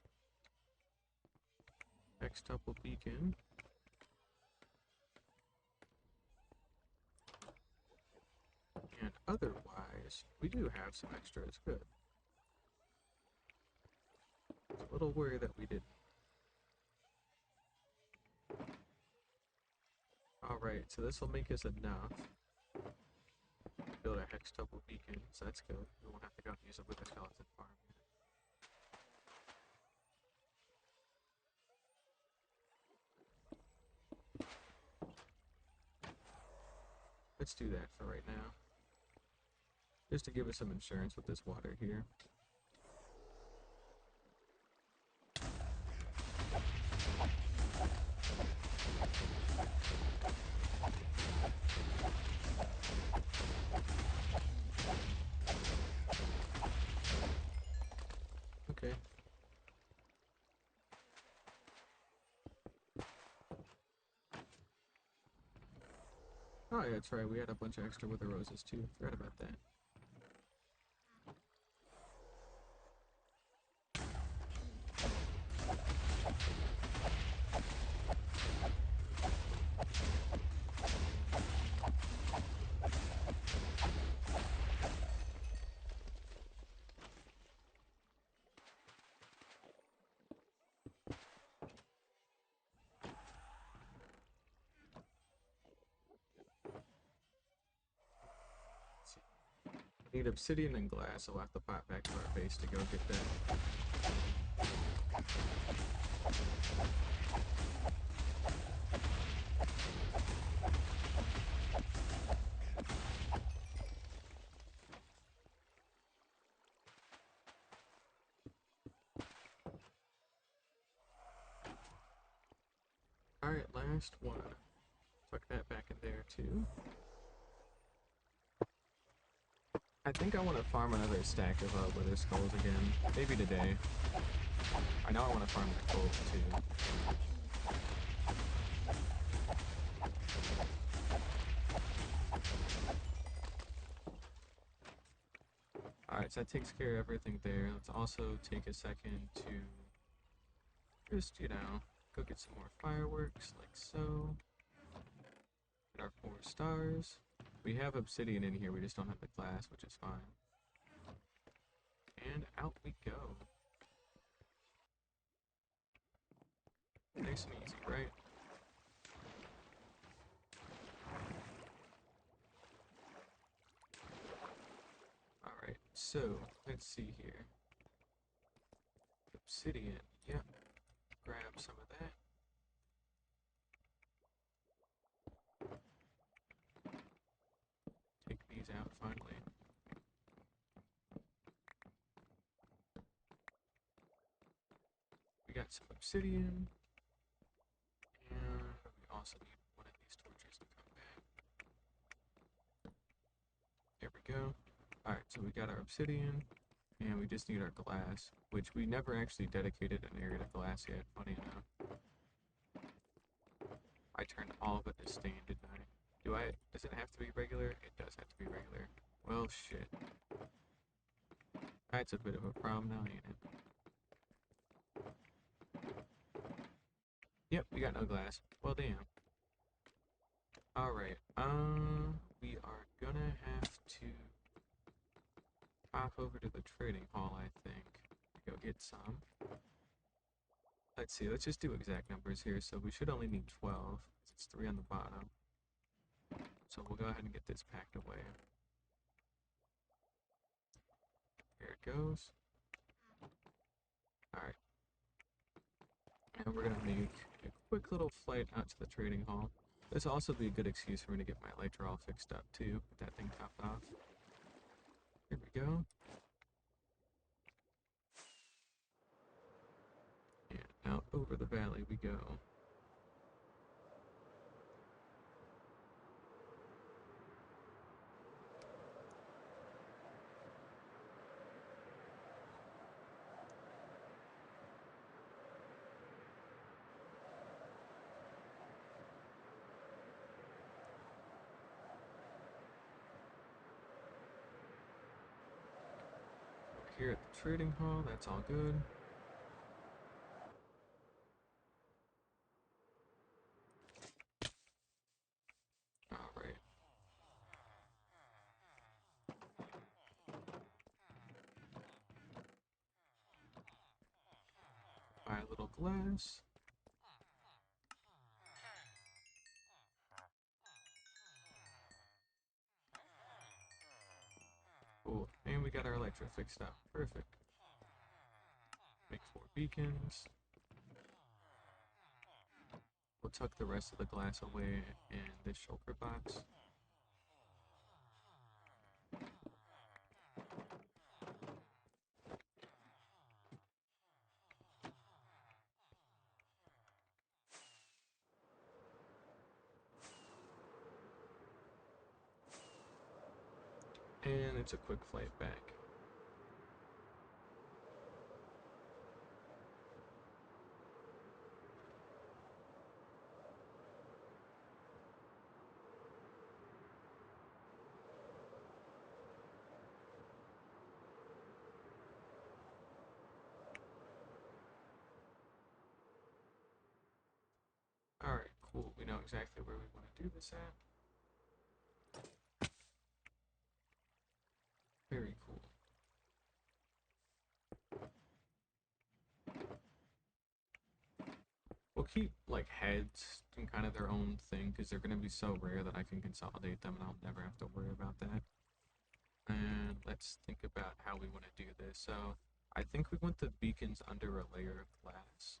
X-tuple beacon. And otherwise, we do have some extras. Good. I was a little worried that we didn't. Alright, so this will make us enough to build a hex-tuple beacon, so that's good. We won't have to go and use it with the skeleton farm. Let's do that for right now. Just to give us some insurance with this water here. Okay. Oh yeah, that's right, we had a bunch of extra wither roses too. Forgot about that. Need obsidian and glass, so we'll have to pop back to our base to go get that. Alright, last one. Tuck that back in there too. I think I want to farm another stack of wither skulls again. Maybe today. I know I want to farm the gold too. Alright, so that takes care of everything there. Let's also take a second to just, go get some more fireworks, like so. Get our 4 stars. We have obsidian in here, we just don't have the glass, which is fine. And out we go. Nice and easy, right? Alright, so, let's see here. Obsidian, yep. Grab some of that. Take these out finally. We got some obsidian. And we also need one of these torches to come back. There we go. Alright, so we got our obsidian. And we just need our glass, which we never actually dedicated an area to glass yet, funny enough. I turned all of it to stain, didn't I? Does it have to be regular? It does have to be regular. Well, shit. That's a bit of a problem now, ain't it? Yep, we got no glass. Well, damn. Alright, we are gonna have to pop over to the trading hall, I think, to go get some. Let's see, let's just do exact numbers here. So we should only need 12. It's 3 on the bottom. So we'll go ahead and get this packed away. Here it goes. Alright. And we're gonna make a quick little flight out to the trading hall. This will also be a good excuse for me to get my elytra all fixed up too, with that thing topped off. Here we go. And out over the valley we go. We're here at the trading hall, that's all good. Alright. Buy a little glass. Cool. And we got our elytra fixed up. Perfect. Make 4 beacons. We'll tuck the rest of the glass away in this shulker box. And it's a quick flight back. Alright, cool. We know exactly where we want to do this at. Very cool. We'll keep, like, heads in kind of their own thing, because they're going to be so rare that I can consolidate them and I'll never have to worry about that. And let's think about how we want to do this. So I think we want the beacons under a layer of glass.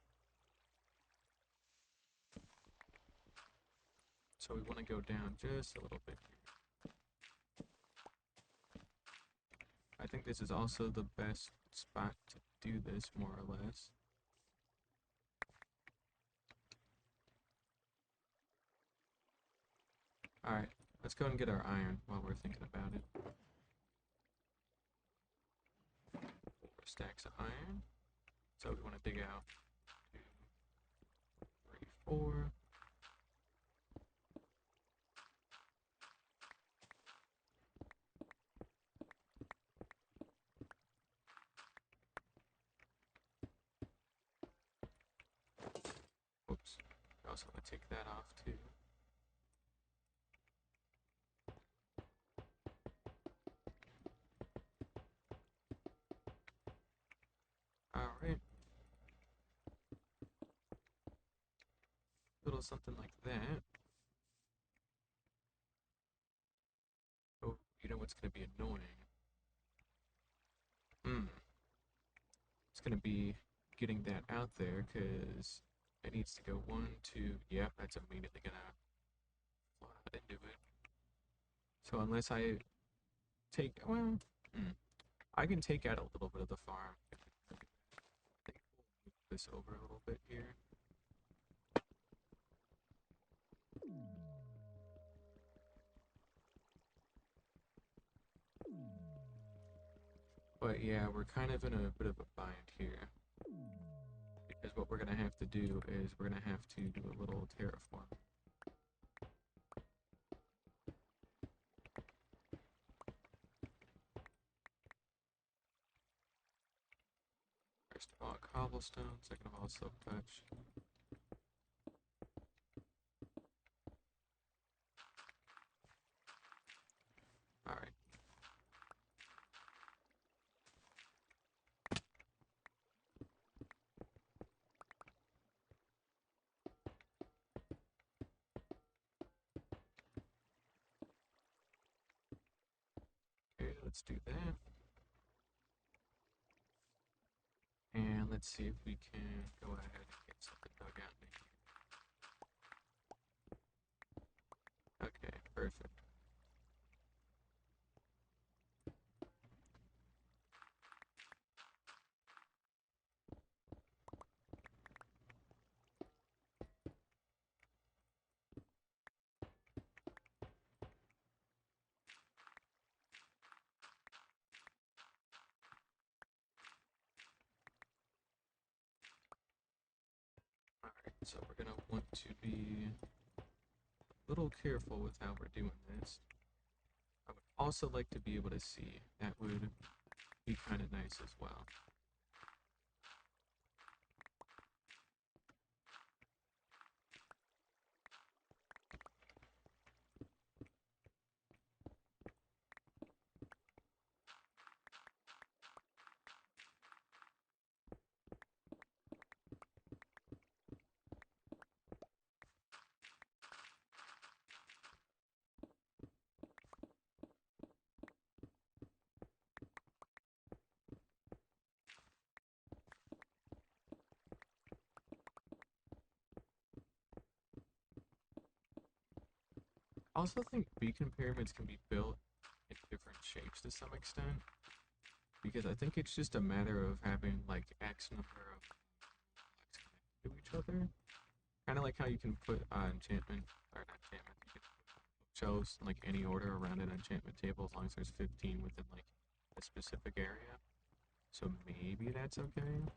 So we want to go down just a little bit here. I think this is also the best spot to do this, more or less. Alright, let's go and get our iron while we're thinking about it. 4 stacks of iron. So we want to dig out 2, 3, 4. Oops. We also want to take that off too. Alright. Little something like that. Oh, you know what's going to be annoying? It's going to be getting that out there because it needs to go 1, 2. Yep, that's immediately going to flood into it. So unless I take, well, I can take out a little bit of the farm. I think we'll move this over a little bit here. But yeah, we're kind of in a bit of a bind here. Because what we're going to have to do is we're going to have to do a little terraform. First of all, cobblestone, second of all, silk touch. Alright. Okay, let's do that. And let's see if we can go ahead and get something dug out in here. Okay, perfect. Alright, so we're gonna want to be a little careful with how we're doing this. I would also like to be able to see. That would be kind of nice as well. I also think beacon pyramids can be built in different shapes to some extent. Because I think it's just a matter of having like X number of blocks connected to each other. Kind of like how you can put enchantment, or not enchantment, you can put bookshelves in like any order around an enchantment table as long as there's 15 within like a specific area. So maybe that's okay.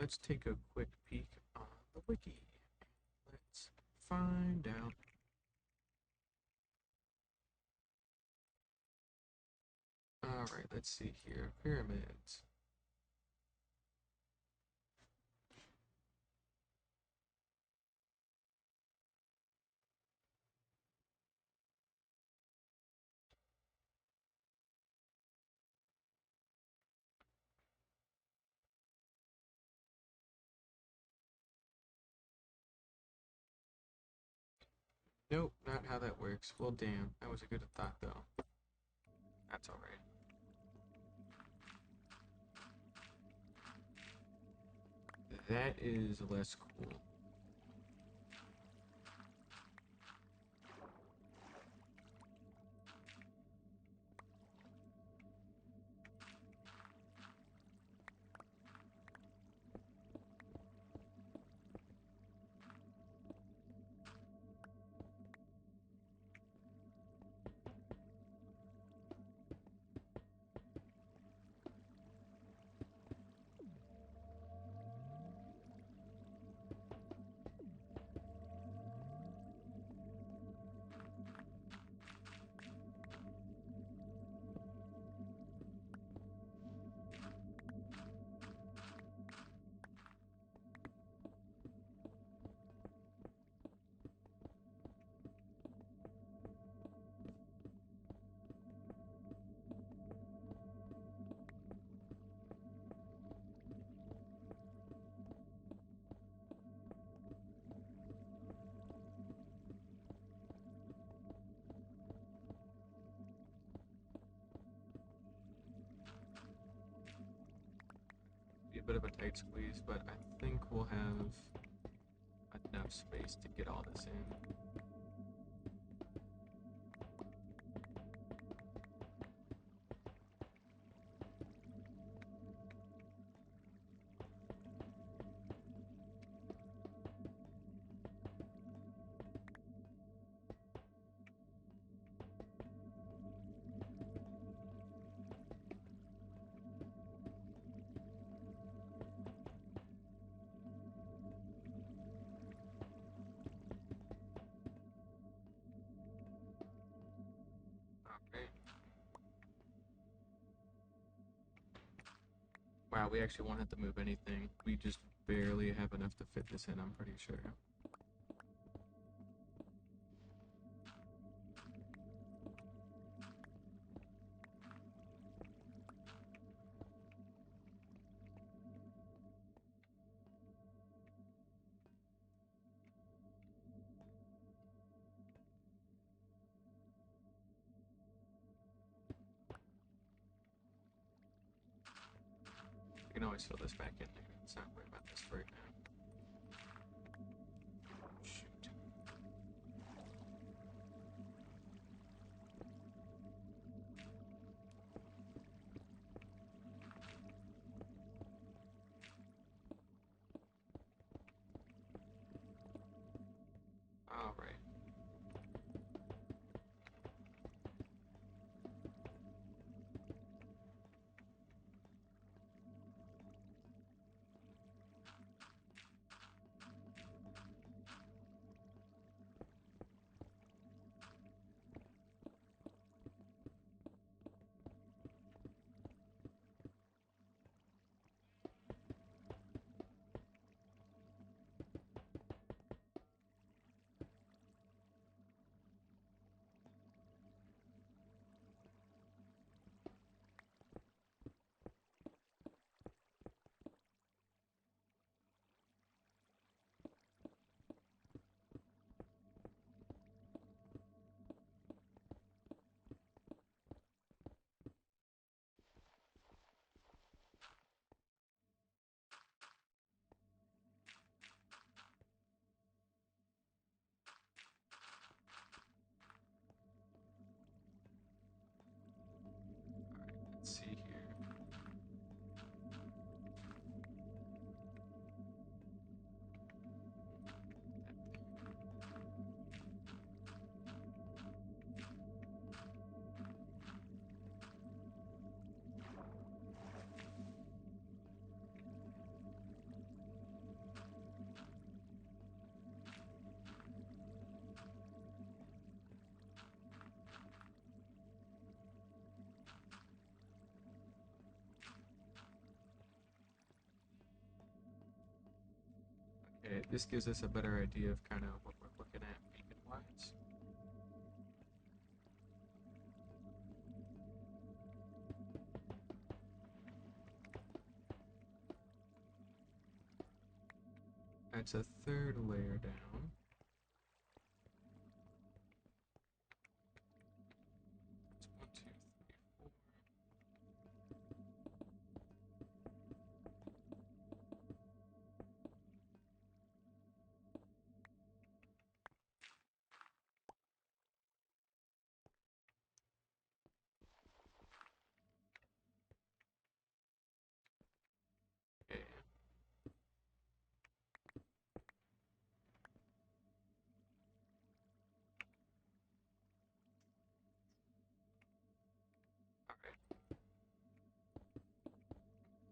Let's take a quick peek on the wiki. Let's find out. Alright, let's see here. Pyramids. Nope, not how that works. Well, damn, that was a good thought though. That's alright. That is less cool. Be a bit of a tight squeeze, but I think we'll have enough space to get all this in. Okay. Wow, we actually won't have to move anything. We just barely have enough to fit this in, I'm pretty sure. We can always fill this back in later. Let's not worry about this right now. Shoot. Alright. Let's see here. Okay, this gives us a better idea of kind of what we're looking at beacon-wise. That's a third layer down.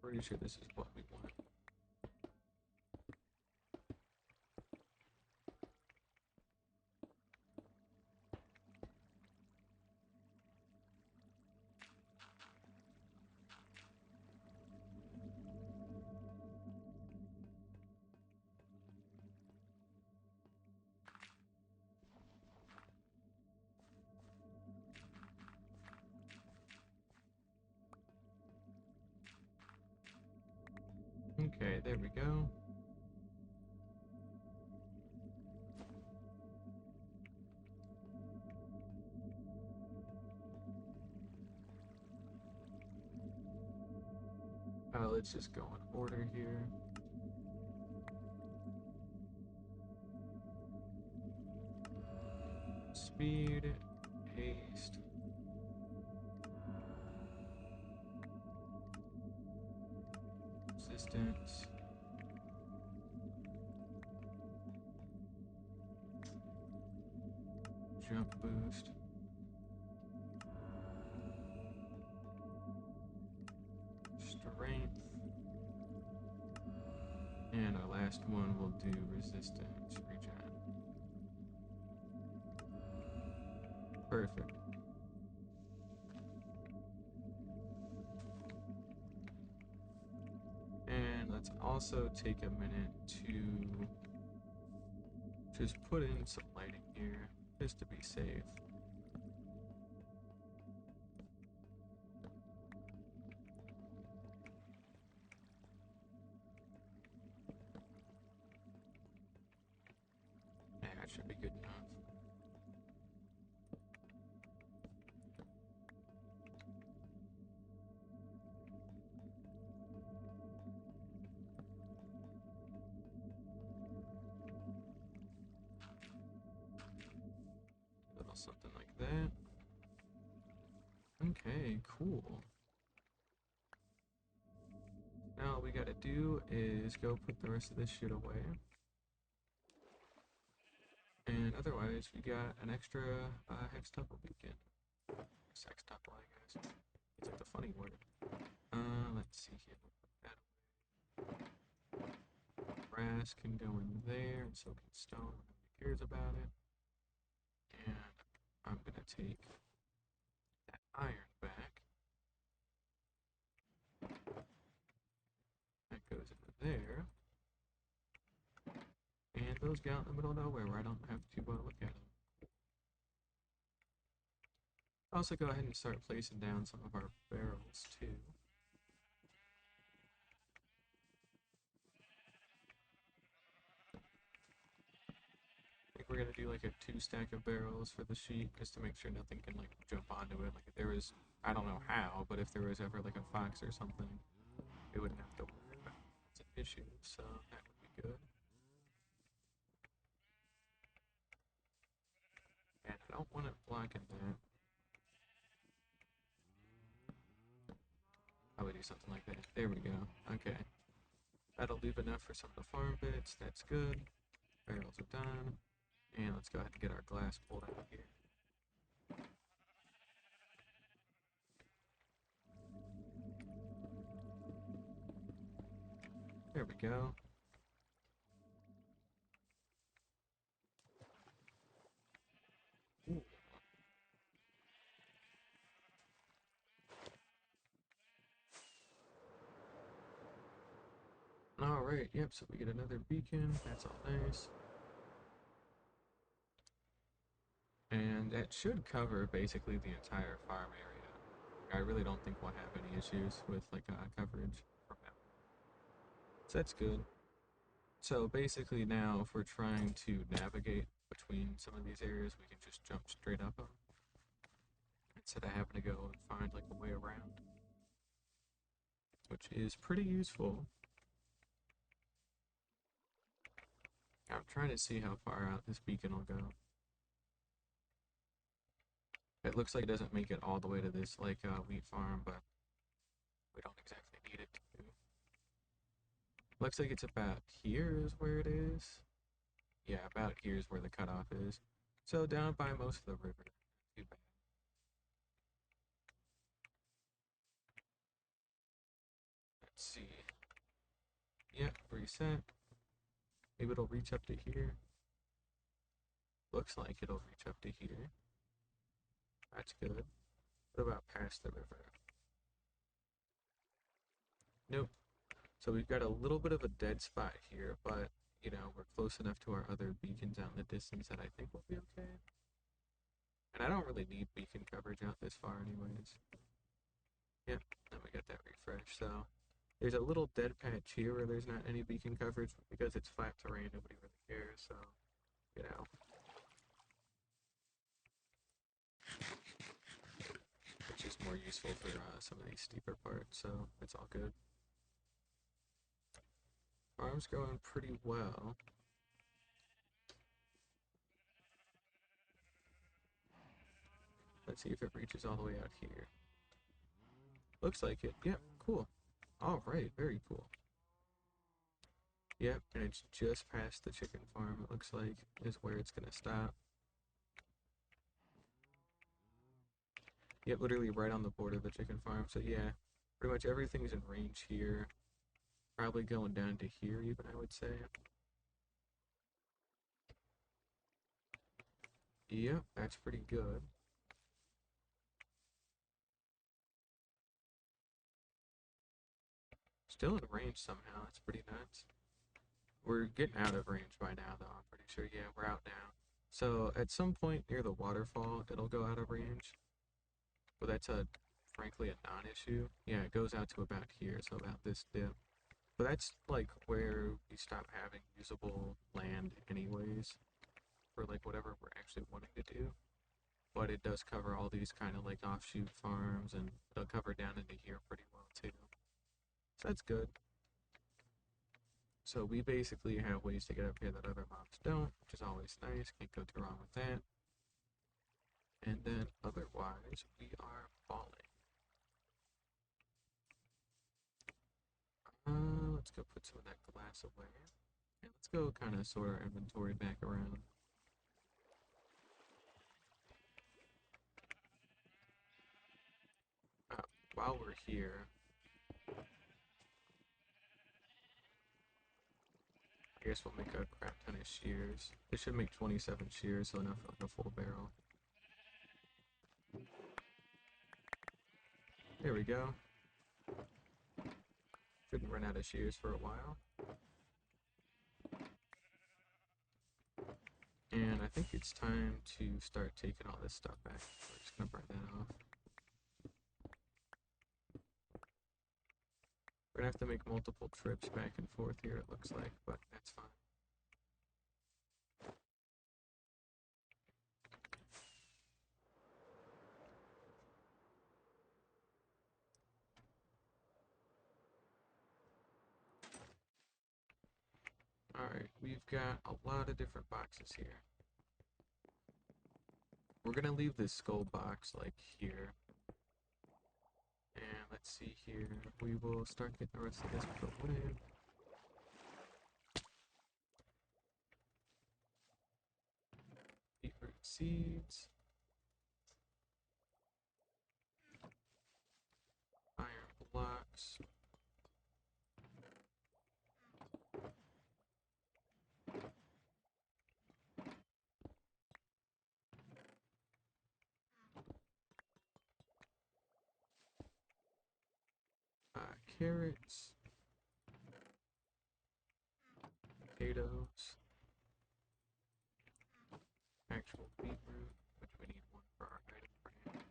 Pretty sure this is what we want. Okay, there we go. Let's just go in order here. Speed, haste, resistance, jump boost, strength, and our last one will do resistance regen. Perfect. And let's also take a minute to just put in some lighting here, just to be safe. Yeah, that should be good enough. Little something like that. Okay, cool. Now all we gotta do is go put the rest of this shit away. And otherwise, we got an extra hextuple beacon. Sextuple, I guess. It's like the funny word. Let's see here. Brass can go in there, and so can stone. Nobody cares about it. And I'm gonna take that iron back. That goes into there. And those go out in the middle of nowhere where I don't have to look at them. Also go ahead and start placing down some of our barrels too. I think we're gonna do like a 2 stack of barrels for the sheep just to make sure nothing can like jump onto it. Like if there was, I don't know how, but if there was ever like a fox or something, we wouldn't have to worry about it. It's an issue, so that would be good. And I don't want it blocking that. I would do something like that. There we go. Okay. That'll leave enough for some of the farm bits. That's good. Barrels are done. And let's go ahead and get our glass pulled out of here. There we go. Ooh. Alright, yep, so we get another beacon. That's all nice. And that should cover basically the entire farm area. I really don't think we'll have any issues with like coverage from that. So that's good. So basically now if we're trying to navigate between some of these areas, we can just jump straight up them instead of having to go and find like a way around, which is pretty useful. I'm trying to see how far out this beacon will go. It looks like it doesn't make it all the way to this like wheat farm, but we don't exactly need it to. Looks like it's about here is where it is. Yeah, about here is where the cutoff is. So down by most of the river. Too bad. Let's see. Yep, reset. Maybe it'll reach up to here. Looks like it'll reach up to here. That's good. What about past the river? Nope. So we've got a little bit of a dead spot here, but, you know, we're close enough to our other beacons out in the distance that I think we'll be okay. And I don't really need beacon coverage out this far anyways. Yep, then we got that refresh. So there's a little dead patch here where there's not any beacon coverage, but because it's flat terrain, nobody really cares, so, you know. Which is more useful for some of these steeper parts, so it's all good. Farm's going pretty well. Let's see if it reaches all the way out here. Looks like it. Yep, cool. Alright, very cool. Yep, and it's just past the chicken farm, it looks like, is where it's gonna stop. Yep, literally right on the border of the chicken farm, so yeah, pretty much everything's in range here. Probably going down to here even, I would say. Yep, that's pretty good. Still in range somehow, that's pretty nuts. We're getting out of range by now, though, I'm pretty sure. Yeah, we're out now. So at some point near the waterfall, it'll go out of range. But that's frankly a non-issue. Yeah, it goes out to about here, so about this dip. But that's like where we stop having usable land anyways, for like whatever we're actually wanting to do. But it does cover all these kind of like offshoot farms, and it'll cover down into here pretty well too. So that's good. So we basically have ways to get up here that other mobs don't, which is always nice. Can't go too wrong with that. And then otherwise, we are falling. Let's go put some of that glass away. And let's go kind of sort our inventory back around. While we're here, I guess we'll make a crap ton of shears. This should make 27 shears, so enough for like a full barrel. There we go. Shouldn't run out of shears for a while. And I think it's time to start taking all this stuff back. We're just gonna burn that off. We're gonna have to make multiple trips back and forth here, it looks like, but that's fine. Alright, we've got a lot of different boxes here. We're gonna leave this skull box like here. And let's see here. We will start getting the rest of this put away. Beetroot seeds. Iron blocks. Carrots. Potatoes. Actual beetroot, which we need one for our item brand.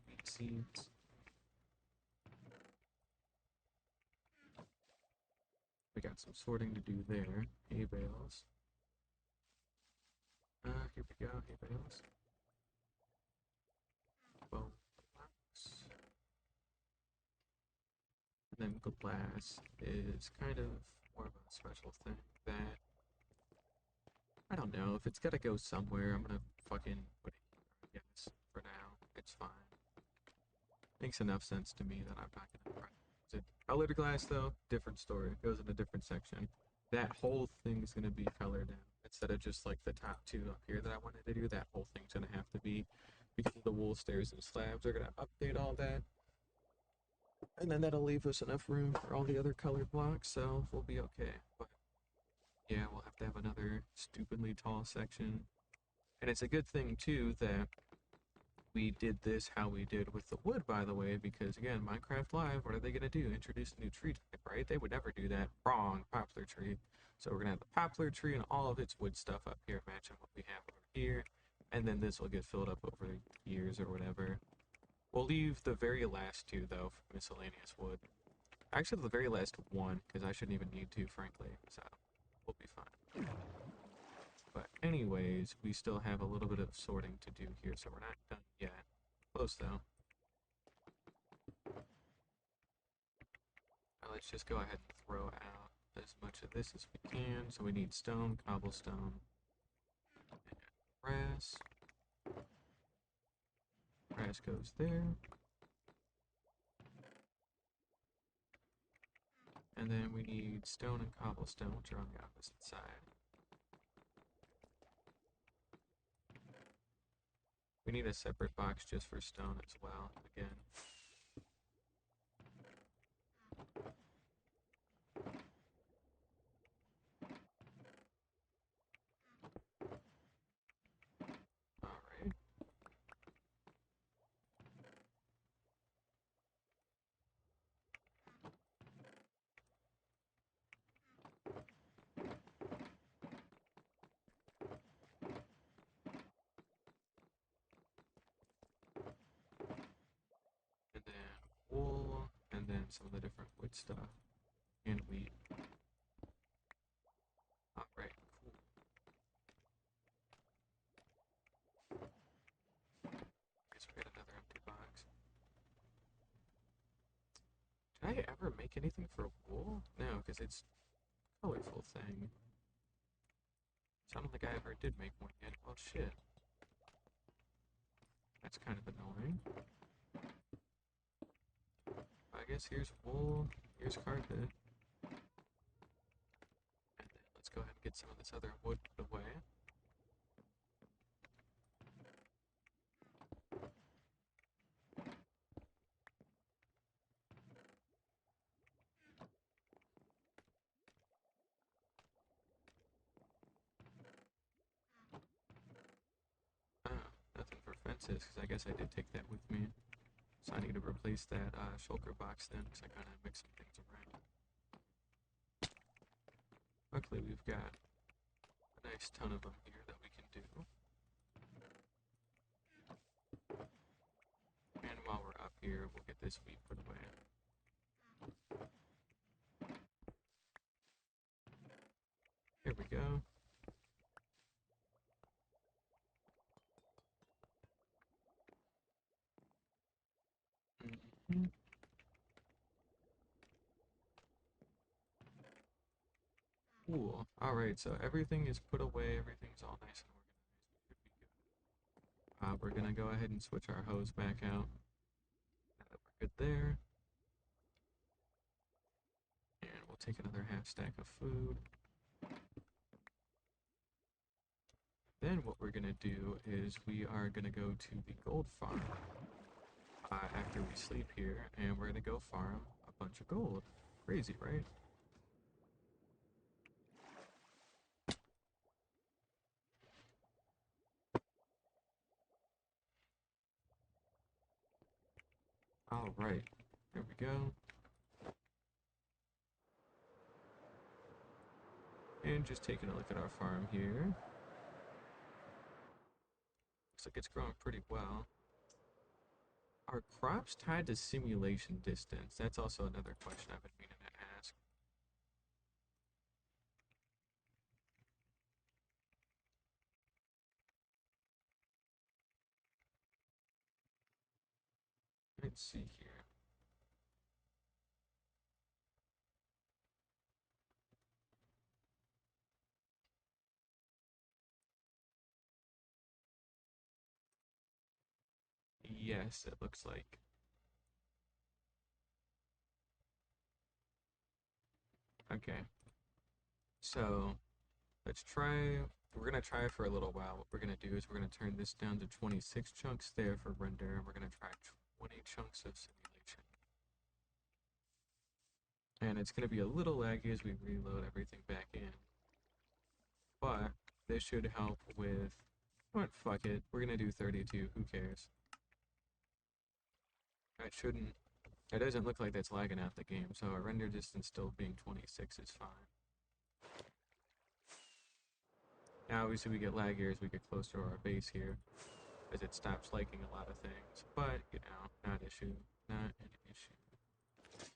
Wheat seeds. We got some sorting to do there. Hay bales. Here we go, hay bales. Bone blocks. And then glass is kind of more of a special thing that I don't know. If it's gotta go somewhere, I'm gonna fucking put it here, I guess. For now, it's fine. Makes enough sense to me that I'm not gonna try to use it. Colored glass, though, different story. It goes in a different section. That whole thing is gonna be colored in. instead of just like the top two up here that I wanted to do. That whole thing's gonna have to be, because the wool stairs and slabs are gonna update all that. And then that'll leave us enough room for all the other colored blocks, so we'll be okay. But yeah, we'll have to have another stupidly tall section. And it's a good thing too that we did this how we did with the wood, by the way, because again, Minecraft Live, what are they gonna do? Introduce a new tree type, right? They would never do that. Wrong, poplar tree. So we're gonna have the poplar tree and all of its wood stuff up here, matching what we have over here. And then this will get filled up over years or whatever. We'll leave the very last two though for miscellaneous wood. Actually, the very last one, because I shouldn't even need to, frankly. So we'll be fine. But anyways, we still have a little bit of sorting to do here, so we're not done yet. Close though. Now let's just go ahead and throw out as much of this as we can. So we need stone, cobblestone, and grass. Grass goes there. And then we need stone and cobblestone, which are on the opposite side. We need a separate box just for stone as well, again. Alright. And then wool, and then some of the different wood stuff, and wheat. Alright, cool. Guess we got another empty box. Did I ever make anything for wool? No, because it's a colorful thing. So I don't think I ever did make one yet. Well, shit. That's kind of annoying. I guess here's wool, here's carpet. And then let's go ahead and get some of this other wood put away. Nothing for fences, because I guess I did take that with me. So I need to replace that shulker box then, because I kind of mixed some things around. Luckily, we've got a nice ton of them here that we can do. And while we're up here, we'll get this wheat put away. Here we go. Mm-hmm. Cool. Alright, so everything is put away, everything's all nice and organized. We're gonna go ahead and switch our hose back out. Now that we're good there. And we'll take another half stack of food. Then what we're gonna do is we are gonna go to the gold farm after we sleep here, and we're gonna go farm a bunch of gold. Crazy, right? Alright, there we go. And just taking a look at our farm here. Looks like it's growing pretty well. Are crops tied to simulation distance? That's also another question I've been meaning to ask. Let's see here. Yes, it looks like. Okay. So, let's try we're gonna try for a little while. What we're gonna do is we're gonna turn this down to 26 chunks there for render, and we're gonna try 20 chunks of simulation. And it's gonna be a little laggy as we reload everything back in, but this should help with. What? Fuck it. We're gonna do 32. Who cares? It shouldn't. It doesn't look like that's lagging out the game, so our render distance still being 26 is fine. Now, obviously, we get laggier as we get closer to our base here, as it stops liking a lot of things. But, you know, not an issue. Not an issue.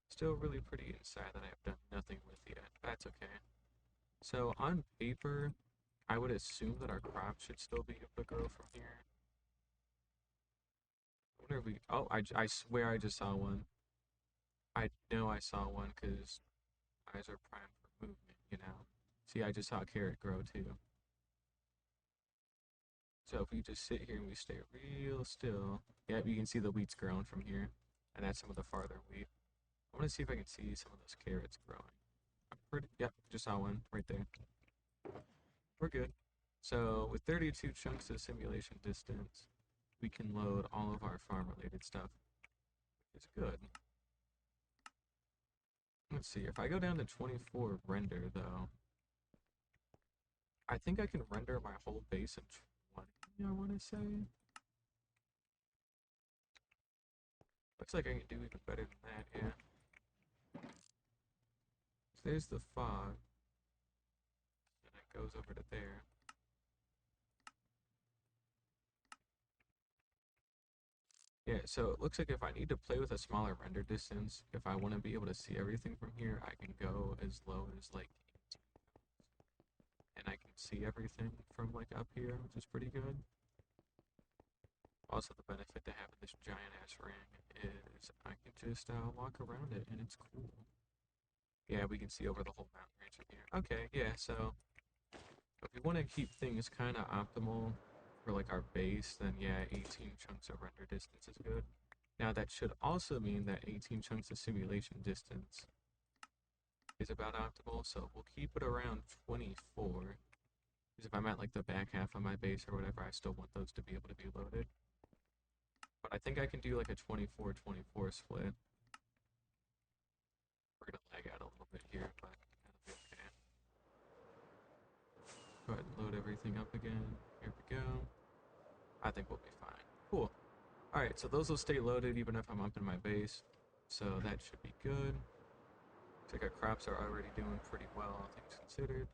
Still really pretty inside that I have done nothing with yet. That's okay. So, on paper, I would assume that our crops should still be able to grow from here. I wonder if we... Oh, I swear I just saw one. I know I saw one because eyes are primed for movement, you know? See, I just saw a carrot grow too. So if we just sit here and we stay real still, yeah, you can see the wheat's growing from here. And that's some of the farther wheat. I want to see if I can see some of those carrots growing. I'm pretty, yep, just saw one right there. We're good. So with 32 chunks of simulation distance, we can load all of our farm related stuff. It's good. Let's see, if I go down to 24 render though, I think I can render my whole base in 20, I want to say. Looks like I can do even better than that, yeah. So there's the fog, and it goes over to there. Yeah, so it looks like if I need to play with a smaller render distance, if I want to be able to see everything from here, I can go as low as like 18, and I can see everything from like up here, which is pretty good. Also, the benefit to having this giant ass ring is I can just walk around it, and it's cool. Yeah, we can see over the whole mountain range from here. Okay, yeah, so if we want to keep things kind of optimal for like our base, then yeah, 18 chunks of render distance is good. Now that should also mean that 18 chunks of simulation distance is about optimal, so we'll keep it around 24. Because if I'm at like the back half of my base or whatever, I still want those to be able to be loaded. But I think I can do like a 24-24 split. We're gonna lag out a little bit here, but that'll be okay. Go ahead and load everything up again. Here we go. I think we'll be fine. Cool. Alright, so those will stay loaded even if I'm up in my base. So that should be good. Looks like our crops are already doing pretty well, all things considered.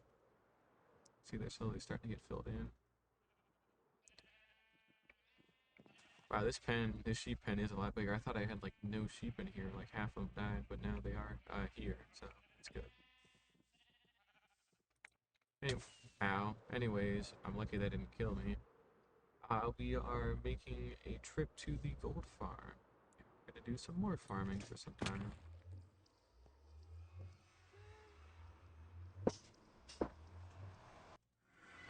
See, they're slowly starting to get filled in. Wow, this sheep pen is a lot bigger. I thought I had like no sheep in here, like half of them died, but now they are here, so it's good. Anyway, ow. Anyways, I'm lucky that didn't kill me. We are making a trip to the gold farm. We're gonna do some more farming for some time.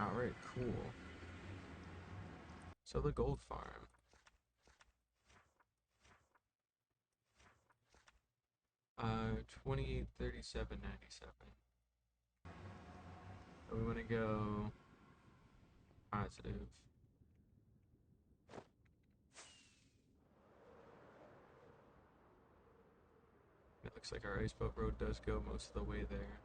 Alright, cool. So the gold farm. 2837.97. We want to go positive. It looks like our iceboat road does go most of the way there.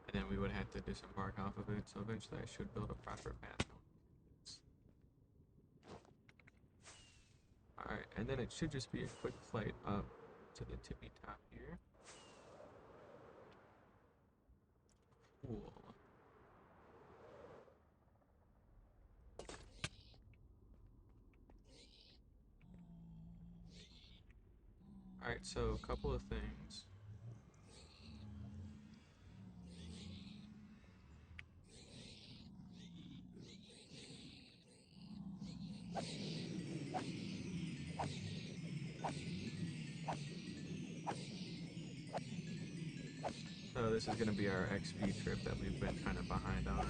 And then we would have to disembark off of it, so eventually I should build a proper path. Alright, and then it should just be a quick flight up to the tippy top here. Cool. Alright, so a couple of things. So this is going to be our XP trip that we've been kind of behind on.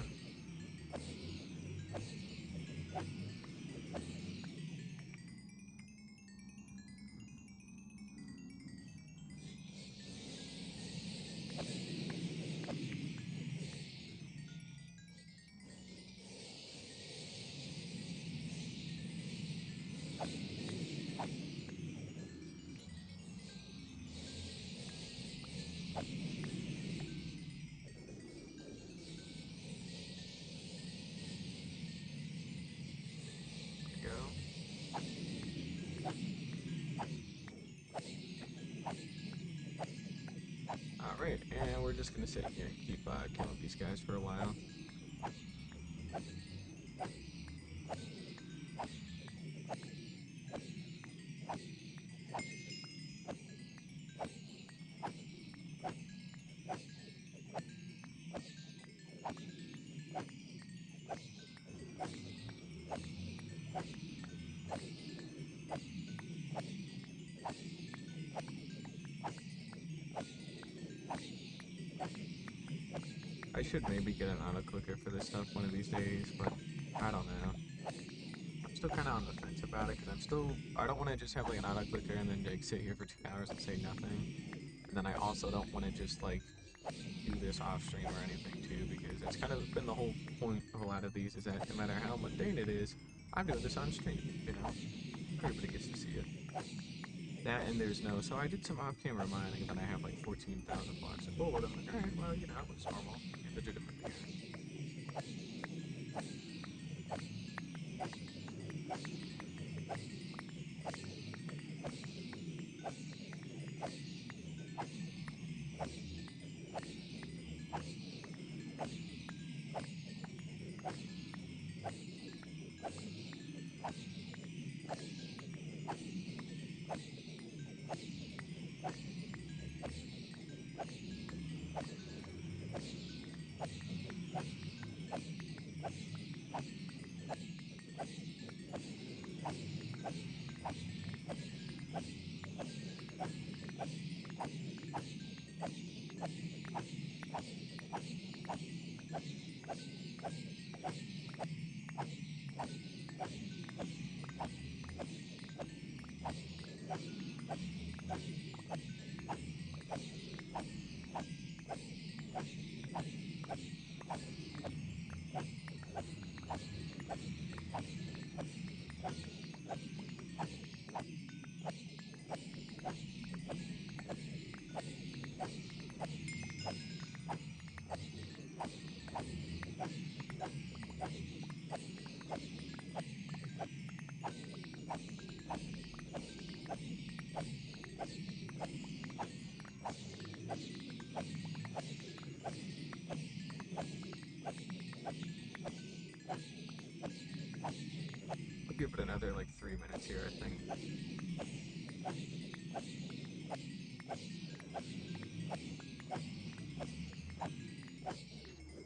we're just gonna sit here and keep killing these guys for a while. I should maybe get an auto clicker for this stuff one of these days, but I don't know. I'm still kind of on the fence about it because I don't want to just have like an auto clicker and then like sit here for 2 hours and say nothing. And then I also don't want to just like do this off stream or anything too, because it's kind of been the whole point of a lot of these is that no matter how mundane it is, I'm doing this on stream, you know? Everybody gets to see it. That and there's no, so I did some off-camera mining, and then I have like 14,000 blocks of gold. I'm like, alright, well, you know, it was normal. You legitimately earned. I'll give it another like 3 minutes here, I think.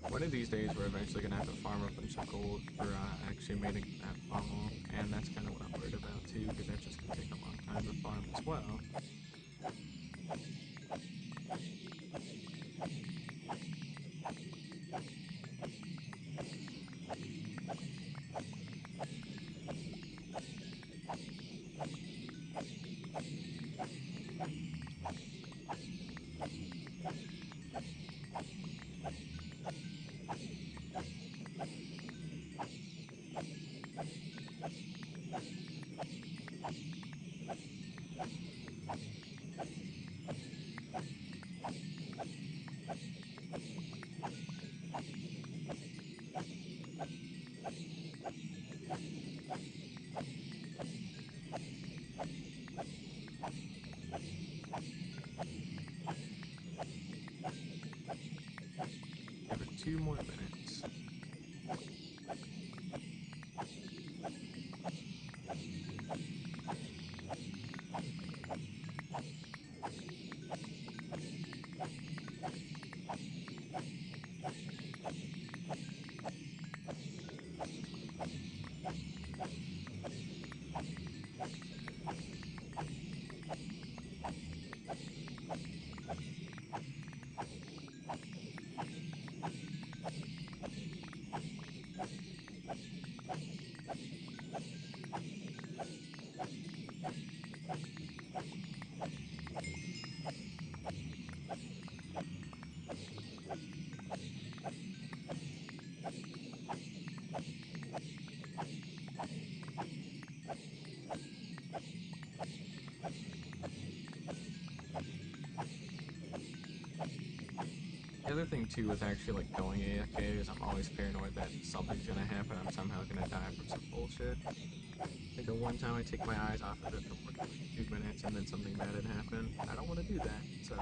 One of these days, we're eventually gonna have to farm up them some gold for actually mating that pommel, and that's kind of what I'm worried about too, because that's just gonna take a long time to farm as well. Give it 2 more minutes. The other thing too with actually like going AFK is I'm always paranoid that something's gonna happen. I'm somehow gonna die from some bullshit. Like the one time I take my eyes off of it for more than like 2 minutes and then something bad had happened. I don't want to do that, so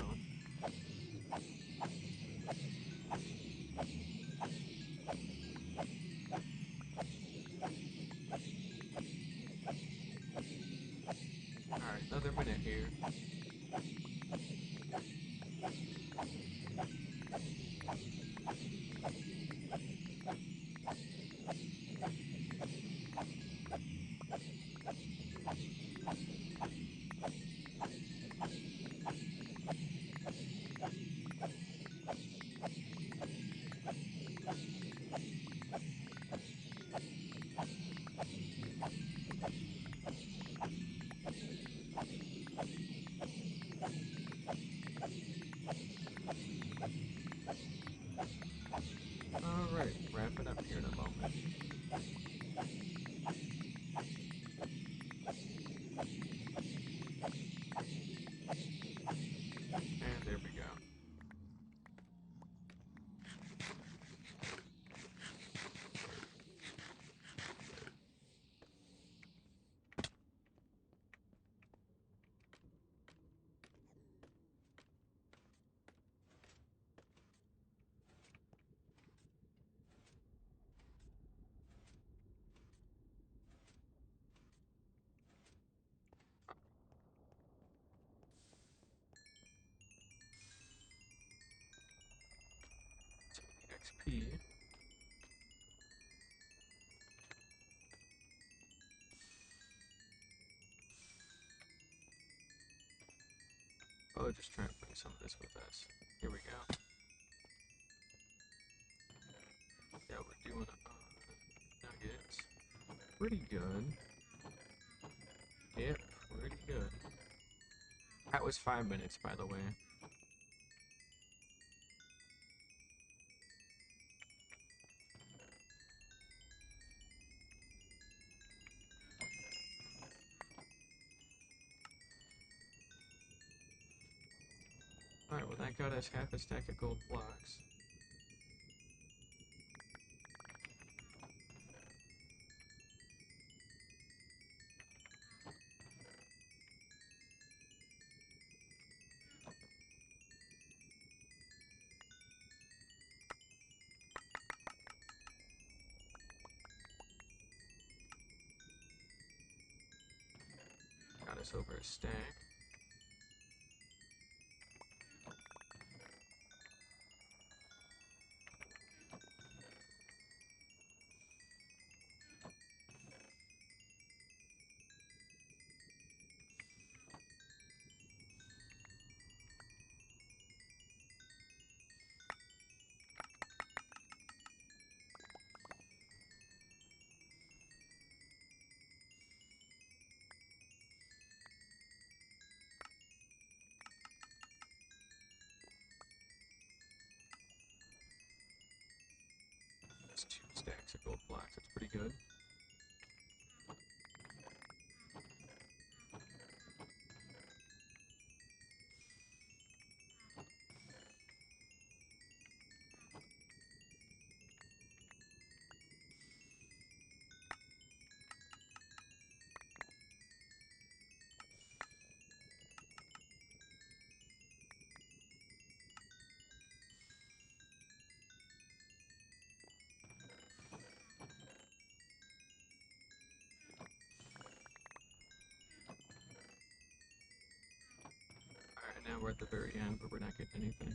XP. Oh, just try and bring some of this with us. Here we go. Yeah, we're doing nuggets. Pretty good. Yep, pretty good. That was 5 minutes, by the way. Alright, well that got us half a stack of gold blocks. Got us over a stack. That's 2 stacks of gold blocks. That's pretty good. Alright, now we're at the very end, but we're not getting anything.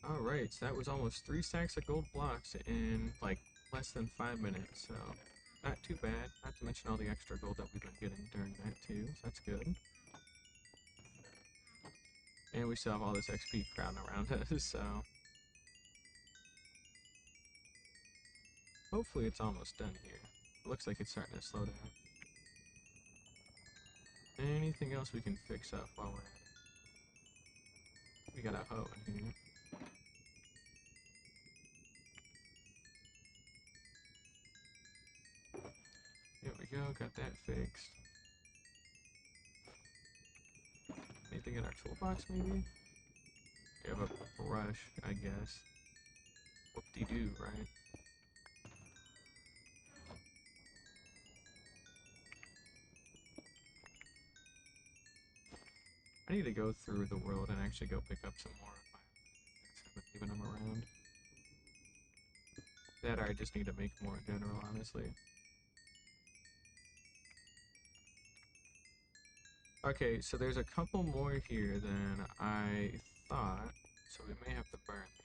Alright, so that was almost 3 stacks of gold blocks in like less than 5 minutes, so not too bad. Not to mention all the extra gold that we've been getting during that too, so that's good. And we still have all this XP crowding around us, so hopefully it's almost done here. It looks like it's starting to slow down. Anything else we can fix up while we're at it? We got a hoe in here. There we go, got that fixed. Anything in our toolbox, maybe? We have a brush, I guess. Whoop-de-doo, right? I need to go through the world and actually go pick up some more of my things. I've been leaving them around. That or I just need to make more in general, honestly. Okay, so there's a couple more here than I thought, so we may have to burn these.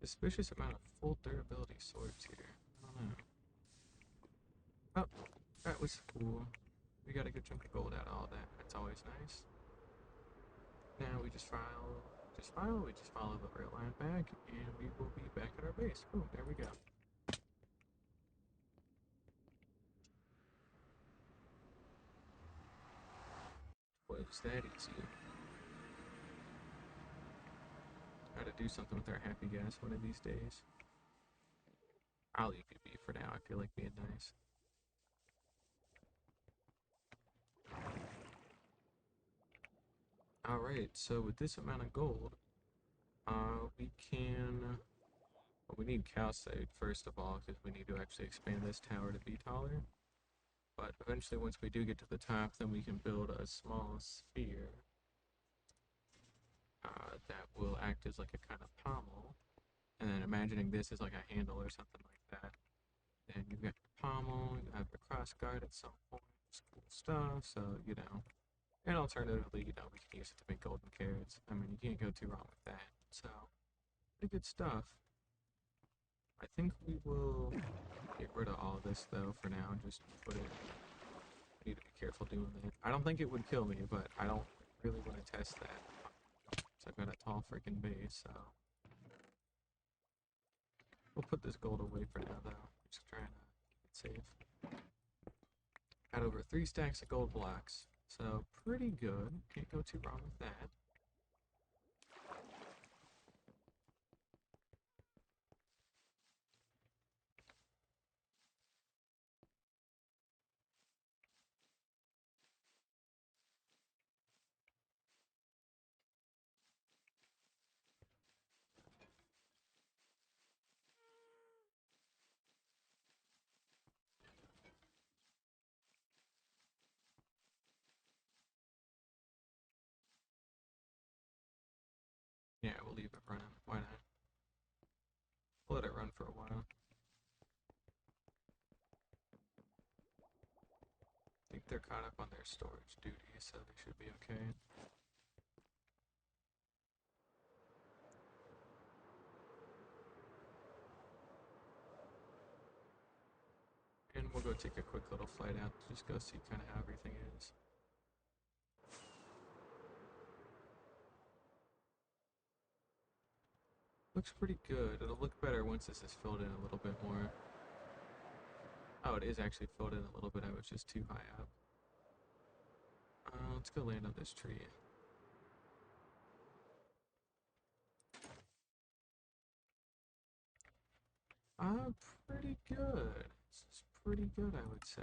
Suspicious amount of full durability swords here. I don't know. Oh, that was cool. We got a good chunk of gold out of all that. That's always nice. Now we just follow the rail line back, and we will be back at our base. Oh, there we go. Was that easy? Gotta do something with our happy gas one of these days. I'll leave you be for now. I feel like being nice. Alright, so with this amount of gold, we can. Well, we need calcite first of all, because we need to actually expand this tower to be taller. But eventually, once we do get to the top, then we can build a small sphere that will act as like a kind of pommel. And then imagining this as like a handle or something like that. Then you've got the pommel, you have the cross guard at some point, it's cool stuff. So, and alternatively, we can use it to make golden carrots. I mean, you can't go too wrong with that. So, pretty good stuff. I think we will get rid of all of this though for now and just put it. I need to be careful doing that. I don't think it would kill me, but I don't really want to test that. So I've got a tall freaking base, so we'll put this gold away for now though. Just trying to get safe. Got over 3 stacks of gold blocks, so pretty good. Can't go too wrong with that. Yeah, we'll leave it running. Why not? We'll let it run for a while. I think they're caught up on their storage duty, so they should be okay. And we'll go take a quick little flight out to just go see kind of how everything is. Looks pretty good. It'll look better once this is filled in a little bit more. Oh, it is actually filled in a little bit. I was just too high up. Let's go land on this tree. Pretty good. This is pretty good, I would say.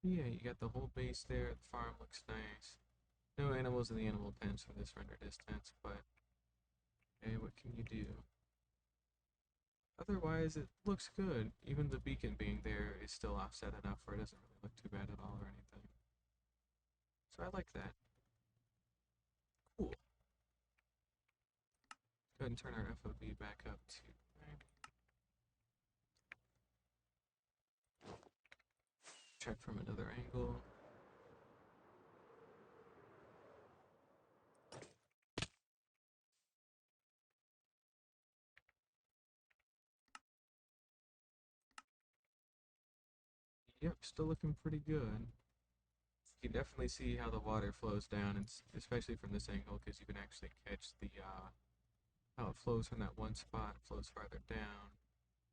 Yeah, you got the whole base there. The farm looks nice. No animals in the animal pens for this render distance, but hey, what can you do? Otherwise, it looks good. Even the beacon being there is still offset enough where it doesn't really look too bad at all or anything. So I like that. Cool. Go ahead and turn our FOV back up to 90. Check from another angle. Yep, still looking pretty good. You can definitely see how the water flows down, and especially from this angle, because you can actually catch the how it flows from that one spot, flows farther down,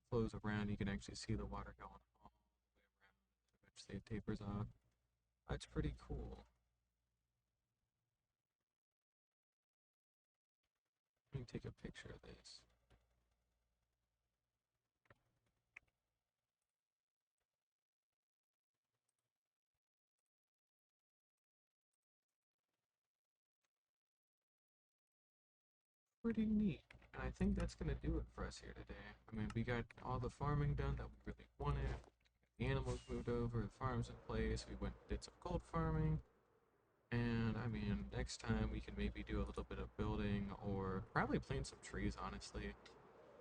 flows around. You can actually see the water going all the way around. Eventually, it tapers off. That's pretty cool. Let me take a picture of this. Pretty neat. And I think that's gonna do it for us here today. I mean, we got all the farming done that we really wanted. The animals moved over, the farm's in place. We went and did some gold farming. And I mean, next time we can maybe do a little bit of building or probably plant some trees, honestly.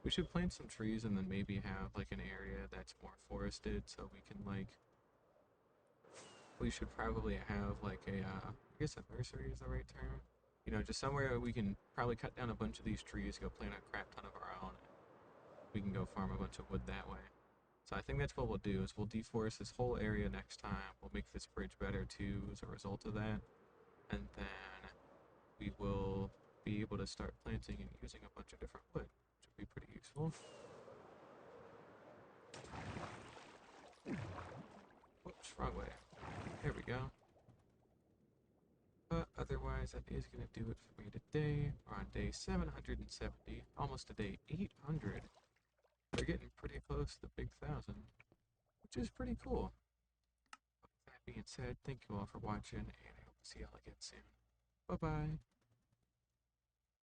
We should plant some trees and then maybe have like an area that's more forested so we can like, we should probably have like I guess a nursery is the right term. Just somewhere we can probably cut down a bunch of these trees, go plant a crap ton of our own. We can go farm a bunch of wood that way. So I think that's what we'll do is we'll deforest this whole area next time. We'll make this bridge better too as a result of that. And then we will be able to start planting and using a bunch of different wood, which would be pretty useful. Whoops, wrong way. There we go. But otherwise, that is going to do it for me today. We're on day 770, almost to day 800. We're getting pretty close to the big 1,000, which is pretty cool. With that being said, thank you all for watching, and I hope to see y'all again soon. Bye bye.